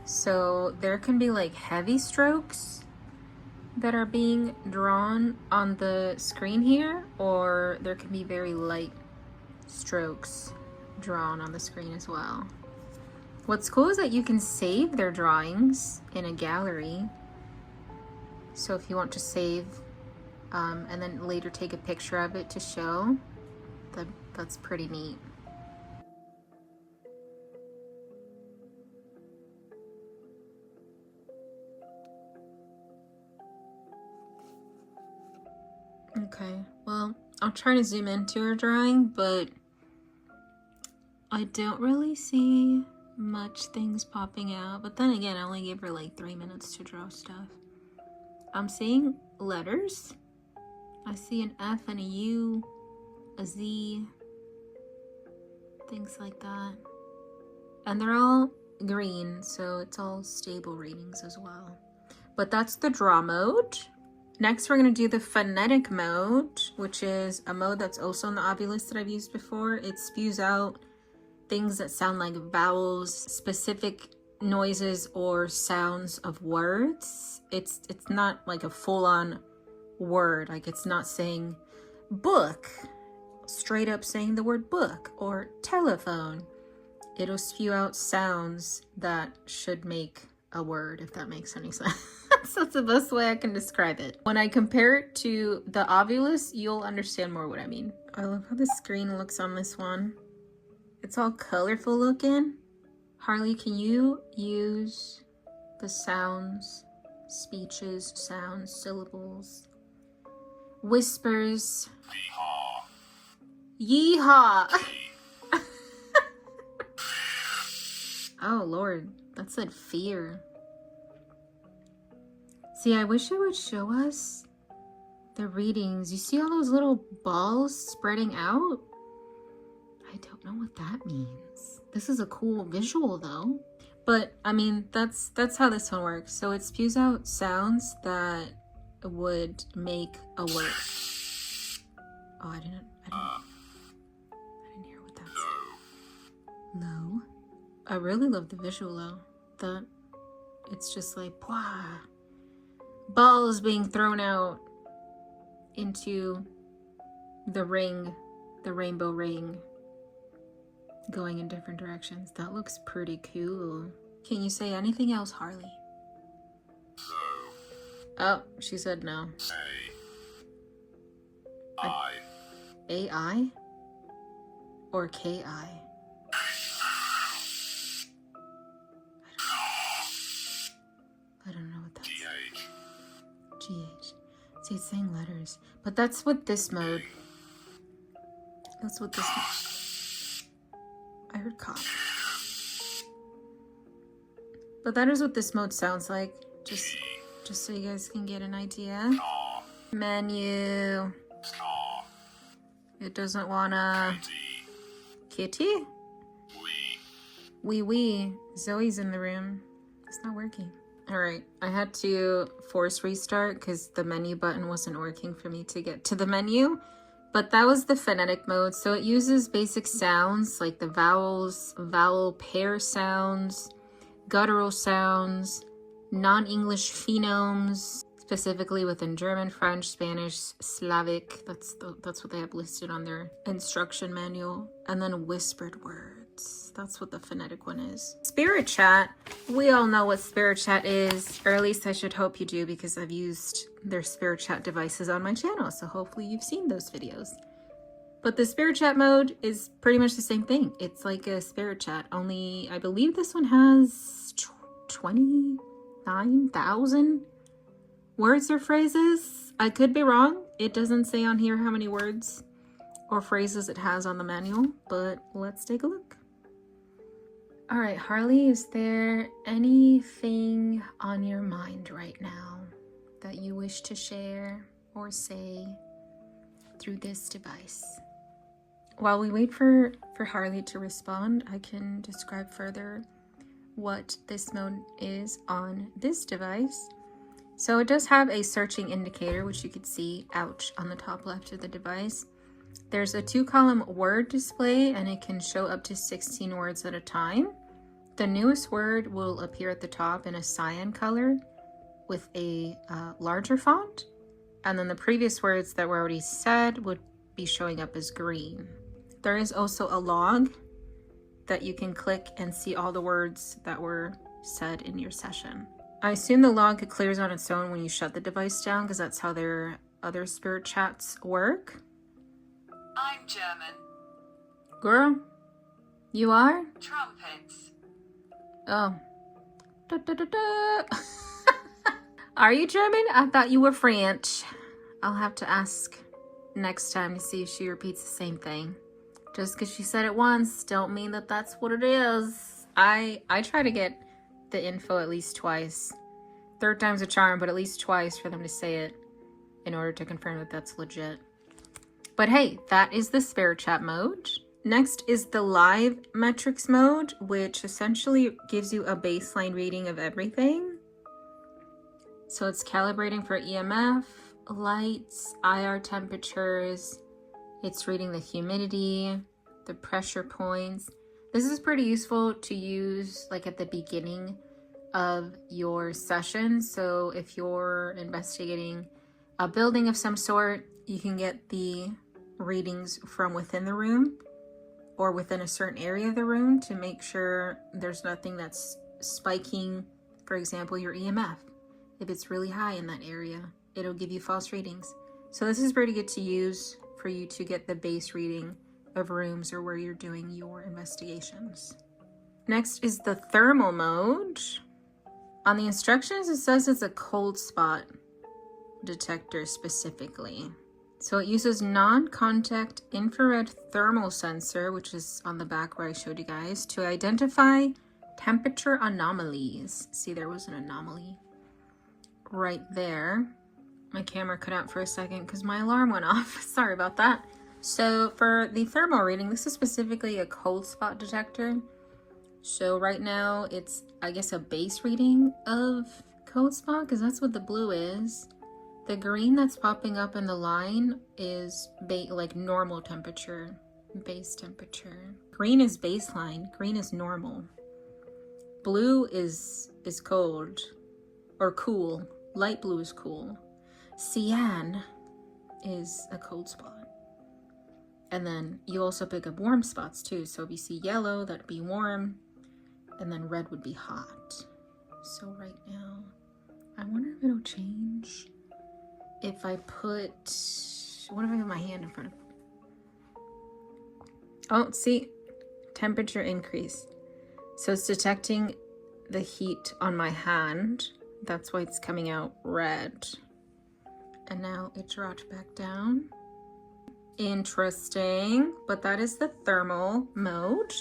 So there can be like heavy strokes that are being drawn on the screen here, or there can be very light strokes drawn on the screen as well. What's cool is that you can save their drawings in a gallery. So if you want to save and then later take a picture of it to show, that's pretty neat. Okay, well, I'll try to zoom into her drawing, but I don't really see much things popping out. But then again, I only gave her like 3 minutes to draw stuff. I'm seeing letters. I see an F and a U, a Z, things like that. And they're all green, so it's all stable readings as well. But that's the draw mode. Next, we're going to do the phonetic mode, which is a mode that's also in the Ovilus that I've used before. It spews out things that sound like vowels, specific noises or sounds of words. It's not like a full-on word. Like it's not saying book, straight up saying the word book, or telephone. It'll spew out sounds that should make a word, if that makes any sense. That's the best way I can describe it. When I compare it to the Ovilus, you'll understand more what I mean. I love how the screen looks on this one. It's all colorful looking. Harley, can you use the sounds, speeches, sounds, syllables, whispers? Yeehaw! Yeehaw! Oh Lord, that said fear. See, I wish it would show us the readings. You see all those little balls spreading out? I don't know what that means. This is a cool visual though. But I mean, that's how this one works. So it spews out sounds that would make a word. Oh, I didn't hear what that said. Low. I really love the visual though. That it's just like pwah. Balls being thrown out into the ring, the rainbow ring, going in different directions. That looks pretty cool. Can you say anything else, Harley? No. Oh, she said no. A-I. A-I? Or K-I? I don't know what that's. GH. See, it's saying letters. But that's what this mode. That's what this. I heard cough. But that is what this mode sounds like. Just so you guys can get an idea. Menu. It doesn't wanna. Kitty? Wee. Zoe's in the room. It's not working. Alright, I had to force restart because the menu button wasn't working for me to get to the menu. But that was the phonetic mode. So it uses basic sounds like the vowels, vowel pair sounds, guttural sounds, non-English phonemes, specifically within German, French, Spanish, Slavic. That's what they have listed on their instruction manual. And then whispered words. That's what the phonetic one is. Spirit chat. We all know what spirit chat is, or at least I should hope you do, because I've used their spirit chat devices on my channel. So hopefully you've seen those videos. But the spirit chat mode is pretty much the same thing. It's like a spirit chat, only I believe this one has 29,000 words or phrases. I could be wrong. It doesn't say on here how many words or phrases it has on the manual, but let's take a look. All right, Harley, is there anything on your mind right now that you wish to share or say through this device? While we wait for Harley to respond, I can describe further what this mode is on this device. So it does have a searching indicator, which you could see, ouch, on the top left of the device. There's a 2-column word display, and it can show up to 16 words at a time. The newest word will appear at the top in a cyan color with a larger font, and then the previous words that were already said would be showing up as green. There is also a log that you can click and see all the words that were said in your session. I assume the log clears on its own when you shut the device down, because that's how their other spirit chats work. I'm German. Girl, you are? Trumpets. Oh. Da, da, da, da. Are you German? I thought you were French. I'll have to ask next time to see if she repeats the same thing. Just because she said it once, don't mean that that's what it is. I try to get the info at least twice. Third time's a charm, but at least twice for them to say it in order to confirm that that's legit. But hey, that is the spirit chat mode. Next is the live metrics mode, which essentially gives you a baseline reading of everything. So it's calibrating for EMF, lights, IR temperatures. It's reading the humidity, the pressure points. This is pretty useful to use like at the beginning of your session. So if you're investigating a building of some sort, you can get the readings from within the room or within a certain area of the room to make sure there's nothing that's spiking, for example, your EMF. If it's really high in that area, it'll give you false readings. So this is pretty good to use for you to get the base reading of rooms or where you're doing your investigations. Next is the thermal mode. On the instructions, it says it's a cold spot detector specifically. So it uses non-contact infrared thermal sensor, which is on the back where I showed you guys, to identify temperature anomalies. See, there was an anomaly right there. My camera cut out for a second because my alarm went off. Sorry about that. So for the thermal reading, this is specifically a cold spot detector. So right now it's, I guess, a base reading of cold spot because that's what the blue is. The green that's popping up in the line is like normal temperature, base temperature. Green is baseline, green is normal. Blue is cold or cool. Light blue is cool. Cyan is a cold spot. And then you also pick up warm spots too. So if you see yellow, that'd be warm. And then red would be hot. So right now, I wonder if it'll change if I put, what if I have my hand in front of? Oh, see, temperature increase. So it's detecting the heat on my hand. That's why it's coming out red. And now it dropped back down. Interesting, but that is the thermal mode.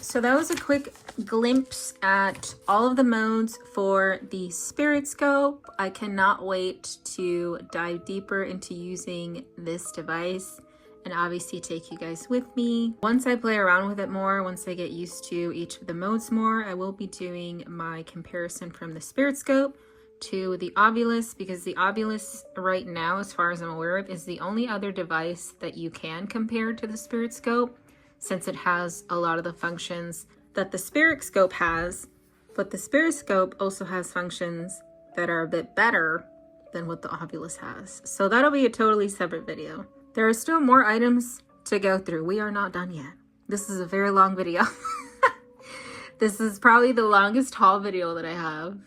So that was a quick glimpse at all of the modes for the Spirit Scope. I cannot wait to dive deeper into using this device and obviously take you guys with me. Once I play around with it more, once I get used to each of the modes more, I will be doing my comparison from the Spirit Scope to the Ovilus, because the Ovilus right now, as far as I'm aware of, is the only other device that you can compare to the Spirit Scope, since it has a lot of the functions that the Spirit Scope has, but the Spirit Scope also has functions that are a bit better than what the Ovilus has. So that'll be a totally separate video. There are still more items to go through. We are not done yet. This is a very long video. This is probably the longest haul video that I have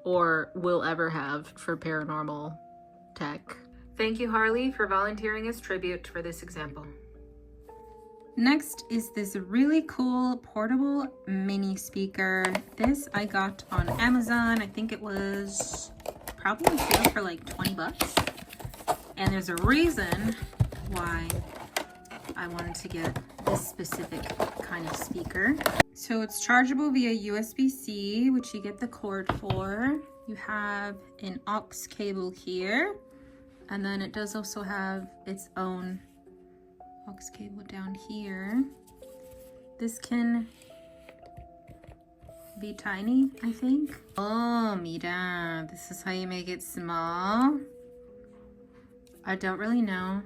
or will ever have for paranormal tech. Thank you, Harley, for volunteering as tribute for this example. Next is this really cool portable mini speaker. This I got on Amazon. I think it was probably here for like 20 bucks. And there's a reason why I wanted to get this specific kind of speaker. So it's chargeable via USB-C, which you get the cord for. You have an aux cable here, and then it does also have its own aux cable down here. This can be tiny, I think. Oh, mira, this is how you make it small. I don't really know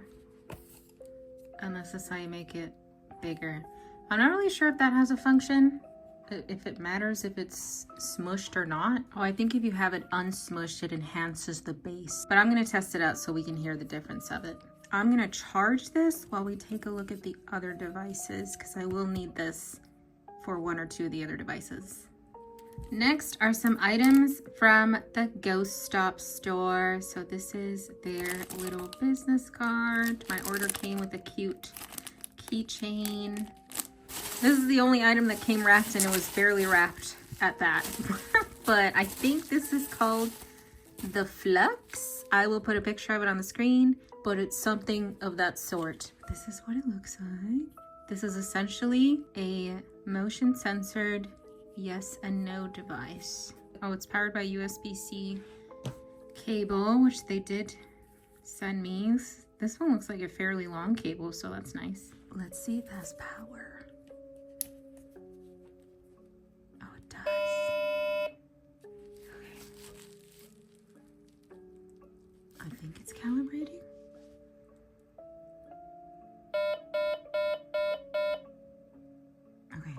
unless this is how you make it bigger. I'm not really sure if that has a function, if it matters if it's smushed or not. Oh, I think if you have it unsmushed, it enhances the bass. But I'm gonna test it out so we can hear the difference of it. I'm gonna charge this while we take a look at the other devices, because I will need this for one or two of the other devices. Next are some items from the Ghost Stop store. So this is their little business card. My order came with a cute keychain. This is the only item that came wrapped, and it was barely wrapped at that. But I think this is called the Flux. I will put a picture of it on the screen, but it's something of that sort. This is what it looks like. This is essentially a motion censored yes and no device. Oh, it's powered by USB-C cable, which they did send me. This one looks like a fairly long cable, so that's nice. Let's see if it has power. Oh, it does. Okay. I think it's calibrating. Okay,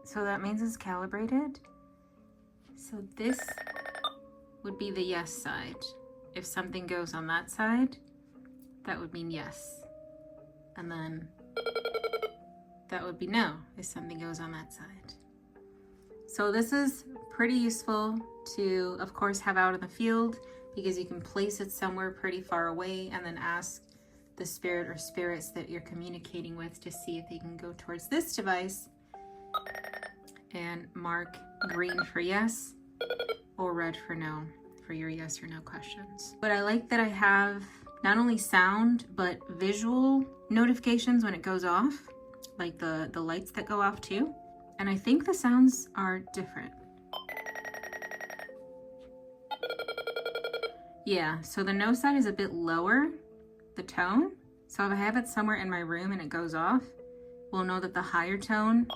so that means it's calibrated. So this would be the yes side. If something goes on that side, that would mean yes. And then that would be no if something goes on that side. So this is pretty useful to, of course, have out in the field, because you can place it somewhere pretty far away and then ask the spirit or spirits that you're communicating with to see if they can go towards this device and mark green for yes or red for no for your yes or no questions. But I like that I have not only sound but visual notifications when it goes off, like the lights that go off too. And I think the sounds are different. Yeah, so the no side is a bit lower, the tone. So if I have it somewhere in my room and it goes off, we'll know that the higher tone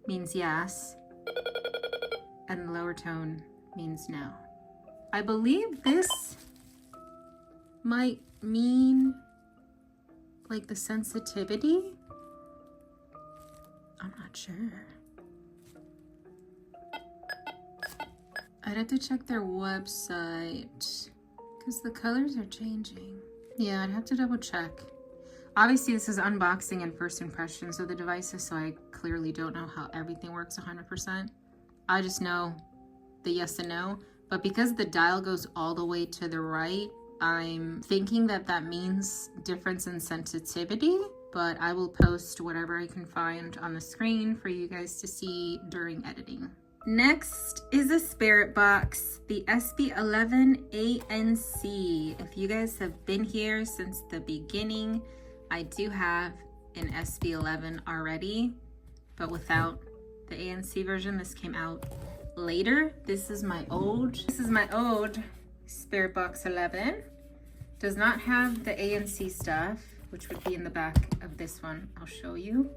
means yes, and the lower tone means no. I believe this might mean like the sensitivity. I'm not sure. I'd have to check their website because the colors are changing. Yeah, I'd have to double check. Obviously, this is unboxing and first impressions of the devices, so I clearly don't know how everything works 100%. I just know the yes and no, but because the dial goes all the way to the right, I'm thinking that that means difference in sensitivity, but I will post whatever I can find on the screen for you guys to see during editing. Next is a spirit box, the SB11 ANC. If you guys have been here since the beginning, I do have an SB11 already, but without the ANC version. This came out later. This is my old Spirit Box 11. Does not have the ANC stuff, which would be in the back of this one. I'll show you.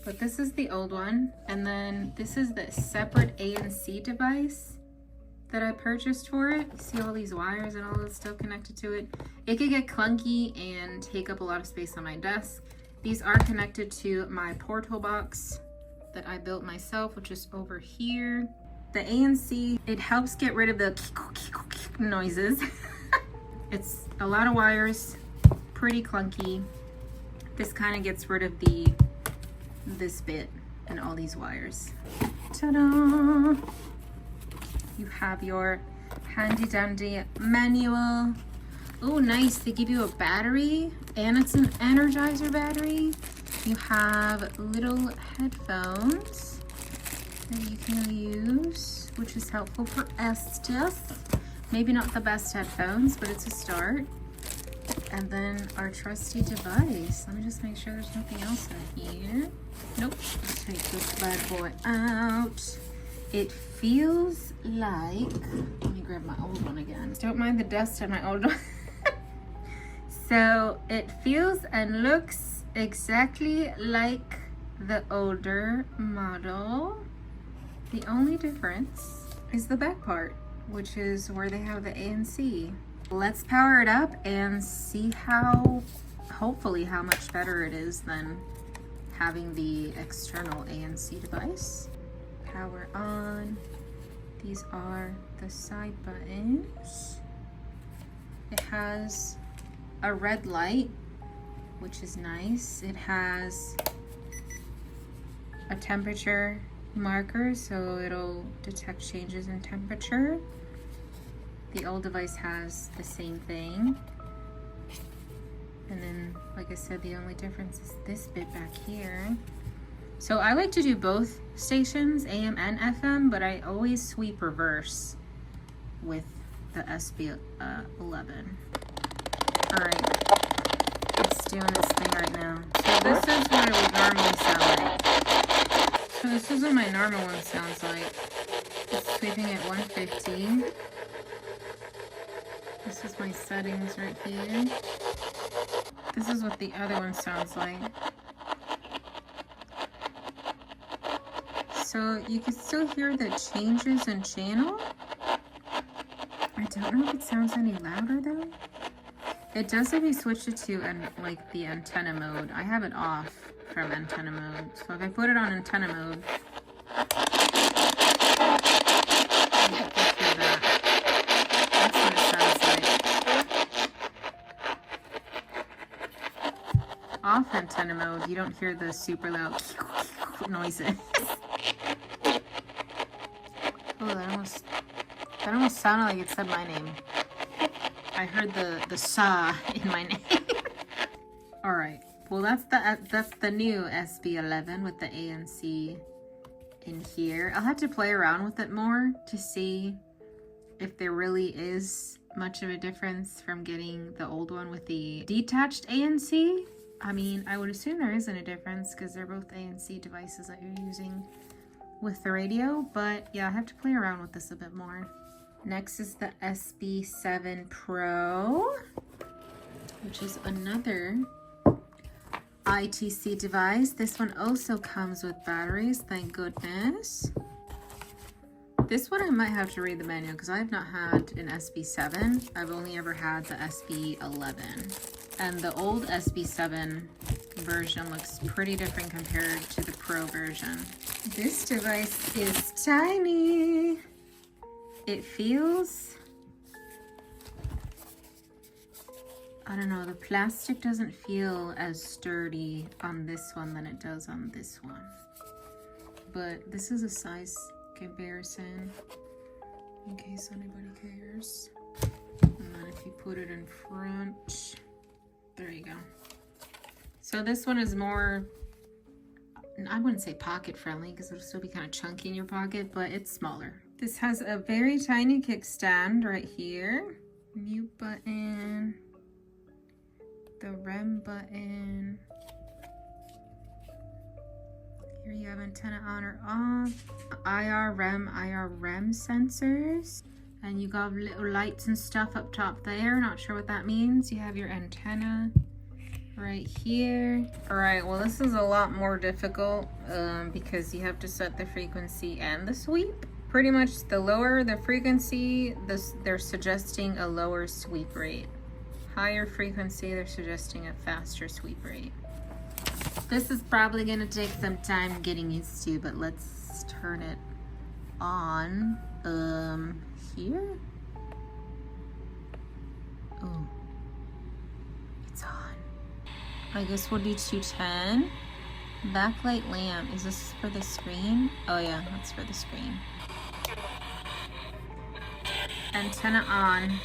But this is the old one. And then this is the separate ANC device that I purchased for it. You see all these wires and all this stuff connected to it. It could get clunky and take up a lot of space on my desk. These are connected to my portal box that I built myself, which is over here. The ANC, it helps get rid of the noises. It's a lot of wires, pretty clunky. This kind of gets rid of this bit and all these wires. Ta-da! You have your handy dandy manual. Oh, nice. They give you a battery and it's an Energizer battery. You have little headphones that you can use, which is helpful for Estes. Maybe not the best headphones, but it's a start. And then our trusty device. Let me just make sure there's nothing else in here. Nope. Let's take this bad boy out. It feels like, let me grab my old one again. Don't mind the dust on my old one. So it feels and looks exactly like the older model. The only difference is the back part, which is where they have the ANC. Let's power it up and see hopefully how much better it is than having the external ANC device. Power on. These are the side buttons. It has a red light, which is nice. It has a temperature marker, so it'll detect changes in temperature. The old device has the same thing. And then, like I said, the only difference is this bit back here. So I like to do both stations, AM and FM, but I always sweep reverse with the SB11. All right, it's doing its thing right now. So this is what it would normally sound like. So this is what my normal one sounds like. It's sweeping at 150. This is my settings right here. This is what the other one sounds like. So you can still hear the changes in channel. I don't know if it sounds any louder though. It does if you switch it to like the antenna mode. I have it off from antenna mode. So if I put it on antenna mode, that's what it sounds like. Off antenna mode, you don't hear the super loud noises. Oh, that almost sounded like it said my name. I heard the saw in my name. All right. Well, that's the new SB11 with the ANC in here. I'll have to play around with it more to see if there really is much of a difference from getting the old one with the detached ANC. I mean, I would assume there isn't a difference because they're both ANC devices that you're using with the radio, but yeah, I have to play around with this a bit more. Next is the SB7 Pro, which is another ITC device. This one also comes with batteries, thank goodness. This one I might have to read the manual because I have not had an SB7. I've only ever had the SB11. And the old SB7 version looks pretty different compared to the Pro version. This device is tiny. It feels, I don't know, the plastic doesn't feel as sturdy on this one than it does on this one. But this is a size comparison in case anybody cares. And then if you put it in front, there you go. So this one is more, I wouldn't say pocket friendly because it'll still be kind of chunky in your pocket, but it's smaller. This has a very tiny kickstand right here. Mute button. The REM button. Here you have antenna on or off. IR, REM sensors. And you got little lights and stuff up top there. Not sure what that means. You have your antenna right here. All right, well, this is a lot more difficult because you have to set the frequency and the sweep. Pretty much the lower the frequency, they're suggesting a lower sweep rate. Higher frequency, they're suggesting a faster sweep rate. This is probably gonna take some time getting used to, but let's turn it on. Here? Oh, it's on. I guess we'll do 210. Backlight lamp, is this for the screen? Oh yeah, that's for the screen. Antenna on.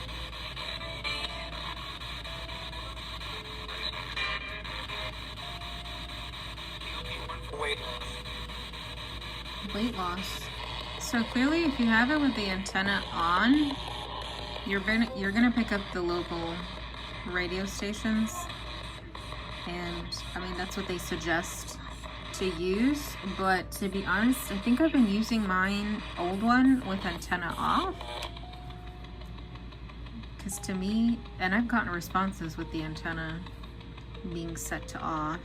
Weight loss. So clearly if you have it with the antenna on, you're gonna pick up the local radio stations. And I mean, that's what they suggest to use. But to be honest, I think I've been using mine old one with antenna off. Because to me, and I've gotten responses with the antenna being set to off.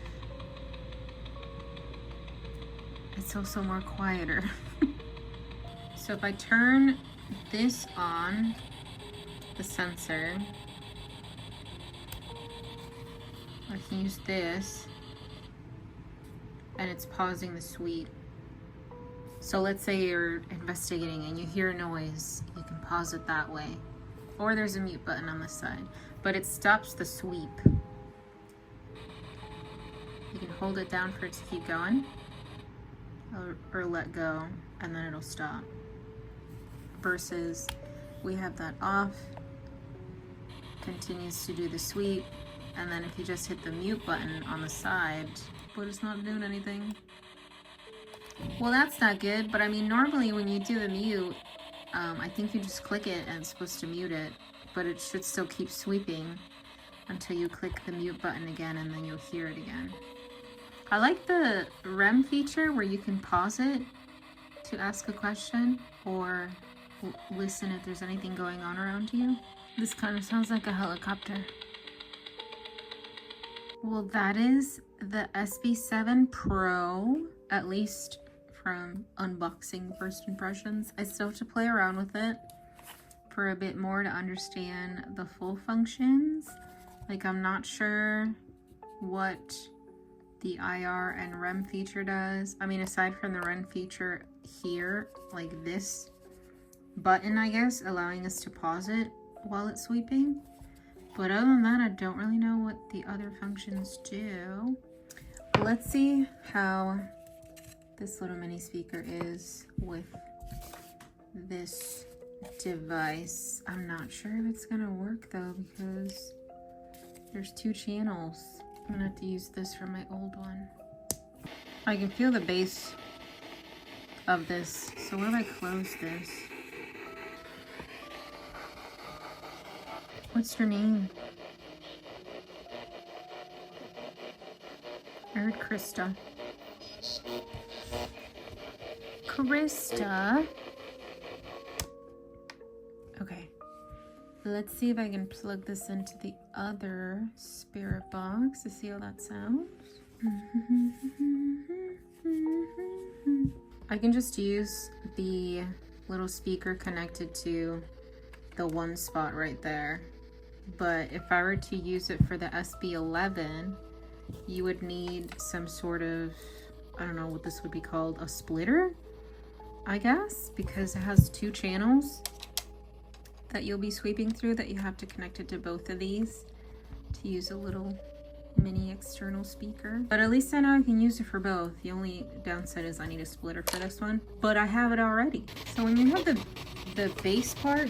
It's also more quieter. So if I turn this on, the sensor, I can use this, and it's pausing the sweep. So let's say you're investigating and you hear a noise, you can pause it that way. Or there's a mute button on the side, but it stops the sweep. You can hold it down for it to keep going, or let go, and then it'll stop. Versus we have that off, continues to do the sweep, and then if you just hit the mute button on the side, but it's not doing anything. Well, that's not good, but I mean, normally when you do the mute, I think you just click it and it's supposed to mute it, but it should still keep sweeping until you click the mute button again, and then you'll hear it again. I like the REM feature where you can pause it to ask a question or listen if there's anything going on around you. This kind of sounds like a helicopter. Well, that is the SB7 Pro, at least from unboxing first impressions. I still have to play around with it for a bit more to understand the full functions. Like, I'm not sure what the IR and REM feature does. I mean, aside from the REM feature here, like this button, I guess, allowing us to pause it while it's sweeping. But other than that, I don't really know what the other functions do. Let's see how this little mini speaker is with this device. I'm not sure if it's gonna work though, because there's 2 channels. I'm gonna have to use this for my old one. I can feel the bass of this. So what if I close this? What's your name? I heard Krista. Krista. Okay. Let's see if I can plug this into the other spirit box to see how that sounds. I can just use the little speaker connected to the one spot right there. But if I were to use it for the SB11, you would need some sort of, I don't know what this would be called, a splitter, I guess, because it has 2 channels that you'll be sweeping through that you have to connect it to both of these to use a little mini external speaker. But at least I know I can use it for both. The only downside is I need a splitter for this one, but I have it already. So when you have the bass part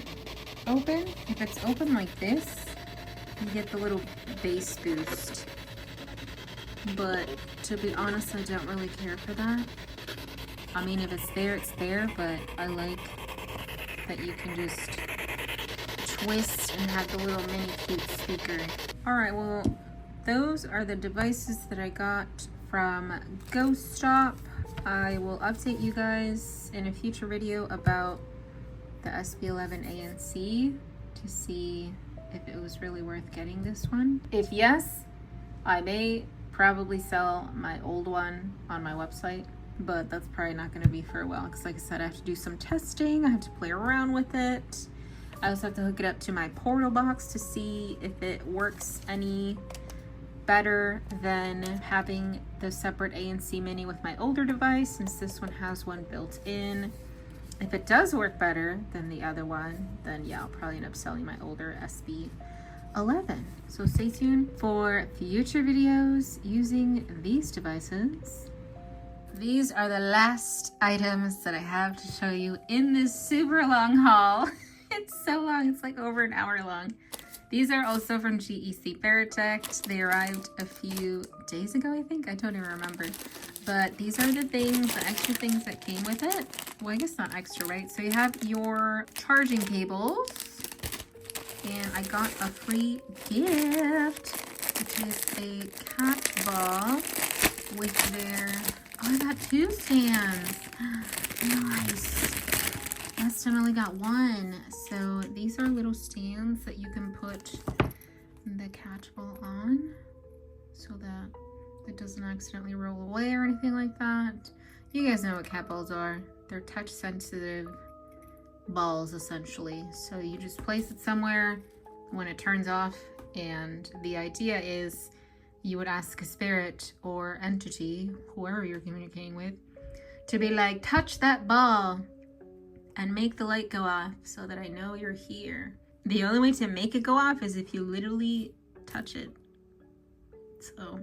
open, if it's open like this, you get the little bass boost. But to be honest, I don't really care for that. I mean, if it's there, but I like that you can just twist and have the little mini cute speaker. Alright, well, those are the devices that I got from Ghost Shop. I will update you guys in a future video about the SB11 ANC to see if it was really worth getting this one. If yes, I may probably sell my old one on my website, but that's probably not going to be for a while because, like I said, I have to do some testing. I have to play around with it. I also have to hook it up to my portal box to see if it works any better than having the separate ANC mini with my older device, since this one has one built in. If it does work better than the other one, then yeah, I'll probably end up selling my older SB11. So stay tuned for future videos using these devices. These are the last items that I have to show you in this super long haul. It's so long, it's like over an hour long. These are also from GEC Veritech. They arrived a few days ago, I think. I don't even remember. But these are the things, the extra things that came with it. Well, I guess not extra, right? So you have your charging cables. And I got a free gift, which is a cat ball with their, oh, I got 2 stands. Nice. Last time I only got 1. So these are little stands that you can put the catch ball on so that it doesn't accidentally roll away or anything like that. You guys know what cat balls are. They're touch sensitive balls essentially. So you just place it somewhere when it turns off, and the idea is you would ask a spirit or entity, whoever you're communicating with, to be like, touch that ball and make the light go off so that I know you're here. The only way to make it go off is if you literally touch it. So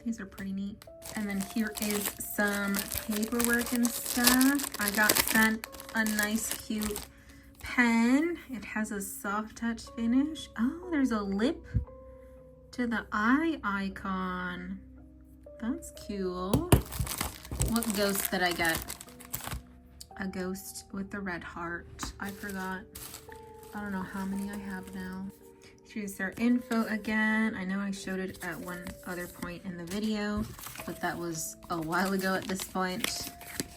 these are pretty neat. And then here is some paperwork and stuff. I got sent a nice cute pen. It has a soft touch finish. Oh, there's a lip to the eye icon. That's cool. What ghost did I get? A ghost with the red heart. I forgot. I don't know how many I have now. Here's their info again. I know I showed it at one other point in the video, but that was a while ago at this point.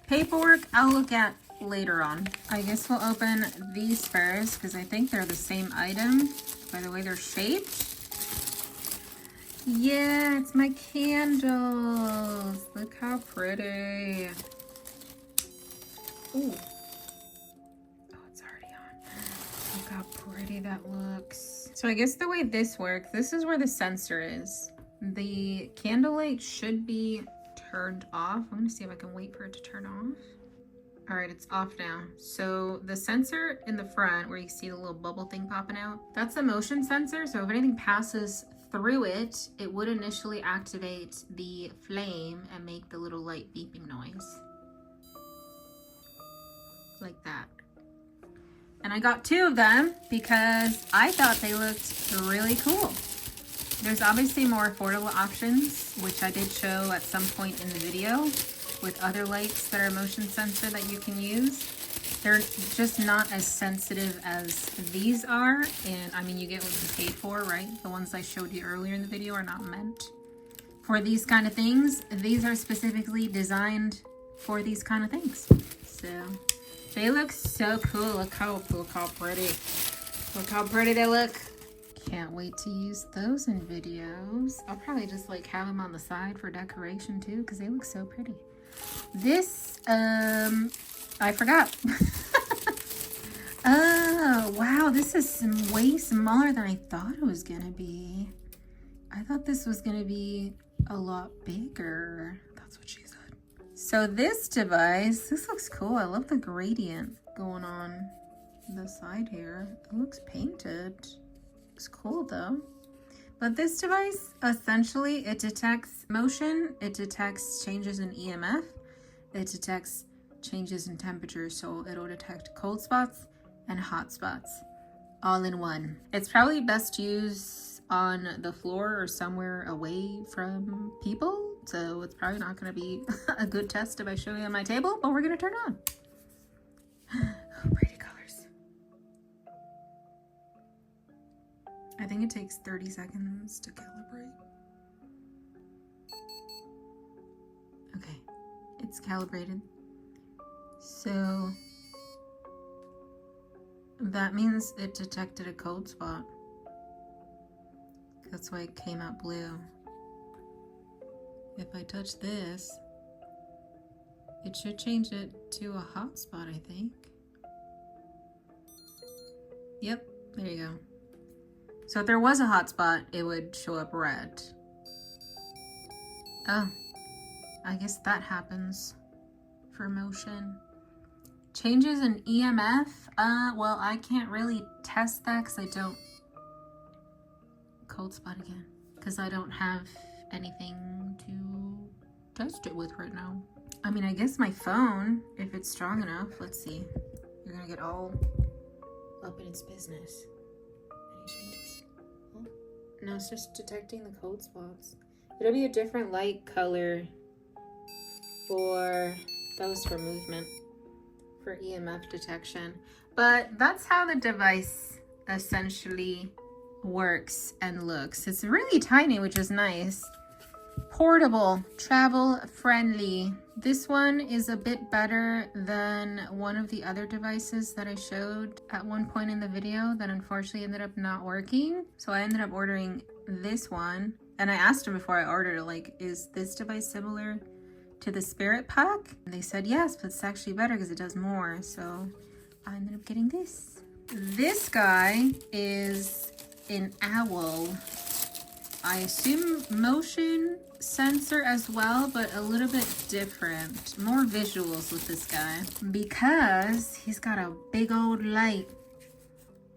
Paperwork I'll look at later on. I guess we'll open these first because I think they're the same item by the way they're shaped. Yeah, it's my candles. Look how pretty. Ooh. Oh, it's already on. Look how pretty that looks. So I guess the way this works, this is where the sensor is. The candlelight should be turned off. I'm gonna see if I can wait for it to turn off. All right, it's off now. So the sensor in the front where you see the little bubble thing popping out, that's a motion sensor. So if anything passes through it, it would initially activate the flame and make the little light beeping noise. Like that. And I got 2 of them because I thought they looked really cool. There's obviously more affordable options, which I did show at some point in the video, with other lights that are motion sensor that you can use. They're just not as sensitive as these are. And I mean, you get what you paid for, right? The ones I showed you earlier in the video are not meant for these kind of things. These are specifically designed for these kind of things. So they look so cool. Look how pretty. Look how pretty they look. Can't wait to use those in videos. I'll probably just like have them on the side for decoration too, because they look so pretty. This, I forgot. Oh, wow. This is way smaller than I thought it was gonna be. I thought this was gonna be a lot bigger. That's what she said. So this device, this looks cool. I love the gradient going on the side here. It looks painted. It's cool though. But this device, essentially, it detects motion, it detects changes in EMF, it detects changes in temperature, so it'll detect cold spots and hot spots all in one. It's probably best used on the floor or somewhere away from people, so it's probably not going to be a good test if I show you on my table, but we're going to turn it on. Oh, pretty colors. I think it takes 30 seconds to calibrate. Okay, it's calibrated. So that means it detected a cold spot. That's why it came out blue. If I touch this, it should change it to a hot spot, I think. Yep, there you go. So if there was a hot spot, it would show up red. Oh, I guess that happens for motion. Changes in EMF? Well, I can't really test that because I don't... Cold spot again. Because I don't have anything to test it with right now. I mean, I guess my phone, if it's strong enough, let's see. You're gonna get all up in its business. Any changes? Oh, no, it's just detecting the cold spots. It'll be a different light color for those for movement, for EMF detection. But that's how the device essentially works and looks. It's really tiny, which is nice. Portable, travel friendly. This one is a bit better than one of the other devices that I showed at one point in the video that unfortunately ended up not working. So I ended up ordering this one, and I asked them before I ordered it, like, is this device similar to the Spirit Pack? And they said yes, but it's actually better because it does more. So I ended up getting this. This guy is an owl. I assume motion sensor as well, but a little bit different. More visuals with this guy because he's got a big old light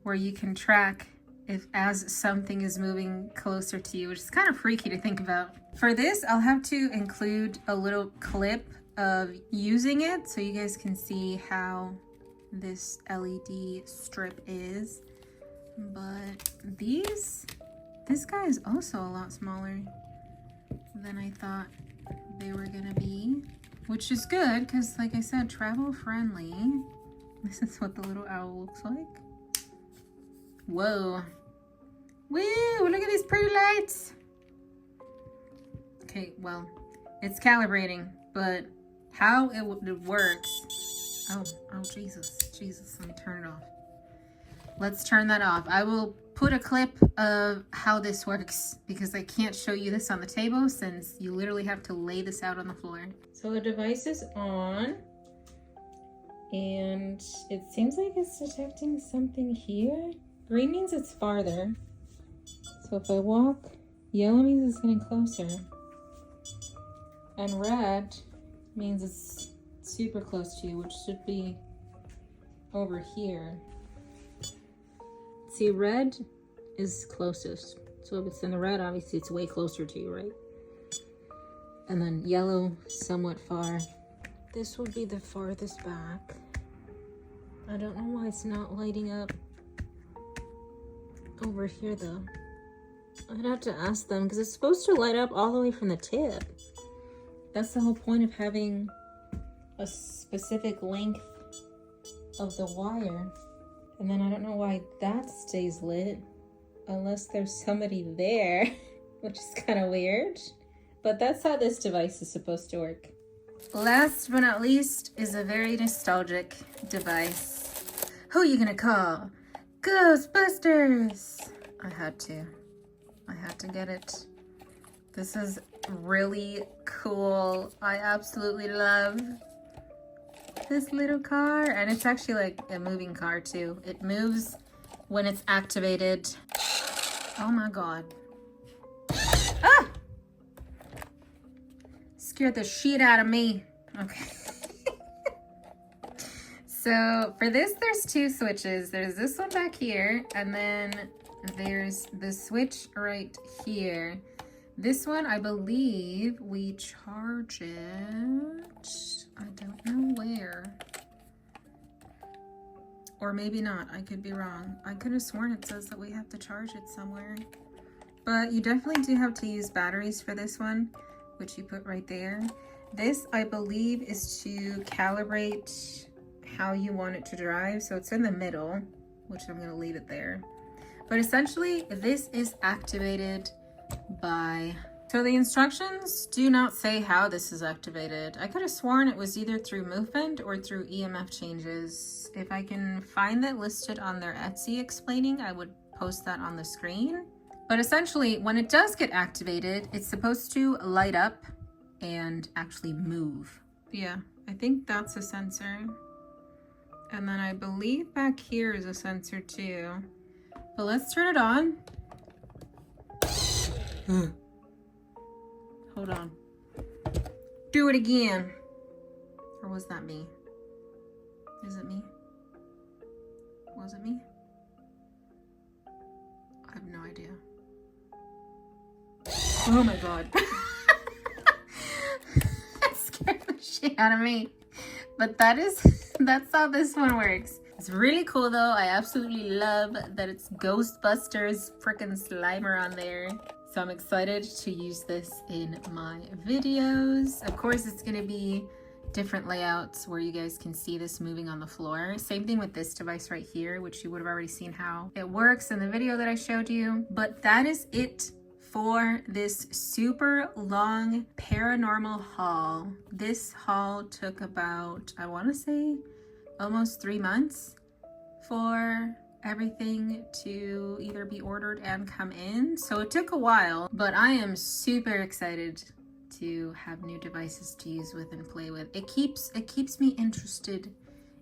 where you can track if as something is moving closer to you, which is kind of freaky to think about. For this, I'll have to include a little clip of using it so you guys can see how this LED strip is. But this guy is also a lot smaller than I thought they were gonna be, which is good because, like I said, travel friendly. This is what the little owl looks like. Whoa. Woo, look at these pretty lights. Okay, well, it's calibrating, but how it works. Oh, Jesus, let me turn it off. Let's turn that off. I will put a clip of how this works because I can't show you this on the table since you literally have to lay this out on the floor. So the device is on and it seems like it's detecting something here. Green means it's farther. So if I walk, yellow means it's getting closer. And red means it's super close to you, which should be over here. See, red is closest. So if it's in the red, obviously it's way closer to you, right? And then yellow, somewhat far. This would be the farthest back. I don't know why it's not lighting up over here though. I'd have to ask them because it's supposed to light up all the way from the tip. That's the whole point of having a specific length of the wire. And then I don't know why that stays lit unless there's somebody there, which is kind of weird. But that's how this device is supposed to work. Last but not least is a very nostalgic device. Who are you gonna call? Ghostbusters! I had to get it. This is really cool. I absolutely love this little car, and it's actually like a moving car too. It moves when it's activated. Oh my god. Ah! Scared the shit out of me. Okay. So for this, there's two switches. There's this one back here, and then there's the switch right here. This one, I believe we charge it. I don't know where. Or maybe not. I could be wrong. I could have sworn it says that we have to charge it somewhere. But you definitely do have to use batteries for this one, which you put right there. This, I believe, is to calibrate how you want it to drive. So it's in the middle, which I'm going to leave it there. But essentially, this is activated by... So the instructions do not say how this is activated. I could have sworn it was either through movement or through EMF changes. If I can find that listed on their Etsy explaining, I would post that on the screen. But essentially, when it does get activated, it's supposed to light up and actually move. Yeah, I think that's a sensor. And then I believe back here is a sensor too. But let's turn it on. Hold on. Do it again. Or was that me? Is it me? Was it me? I have no idea. Oh my god. That scared the shit out of me. But that's how this one works. It's really cool though. I absolutely love that it's Ghostbusters freaking Slimer on there. So I'm excited to use this in my videos. Of course, it's gonna be different layouts where you guys can see this moving on the floor. Same thing with this device right here, which you would have already seen how it works in the video that I showed you. But that is it for this super long paranormal haul. This haul took about, I want to say, almost 3 months for everything to either be ordered and come in. So it took a while, but I am super excited to have new devices to use with and play with. It keeps me interested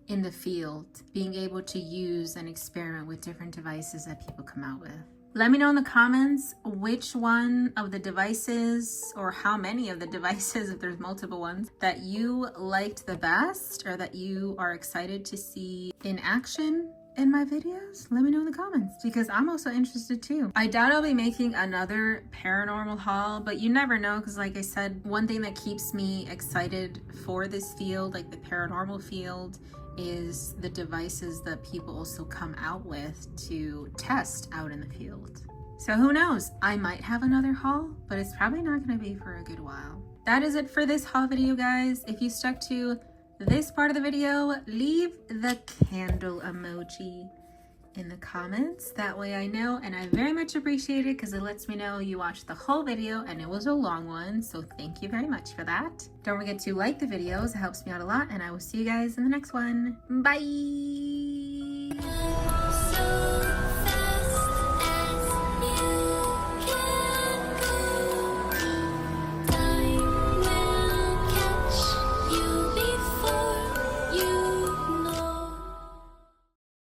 in the field, being able to use and experiment with different devices that people come out with. Let me know in the comments which one of the devices, or how many of the devices, if there's multiple ones, that you liked the best or that you are excited to see in action in my videos. Let me know in the comments, because I'm also interested too. I doubt I'll be making another paranormal haul, but you never know, because like I said, one thing that keeps me excited for this field, like the paranormal field, is the devices that people also come out with to test out in the field. So who knows, I might have another haul, but it's probably not going to be for a good while. That is it for this haul video, guys. If you stuck to this part of the video, leave the candle emoji in the comments. That way I know, and I very much appreciate it, because it lets me know you watched the whole video and it was a long one. So thank you very much for that. Don't forget to like the videos, it helps me out a lot, and I will see you guys in the next one. Bye.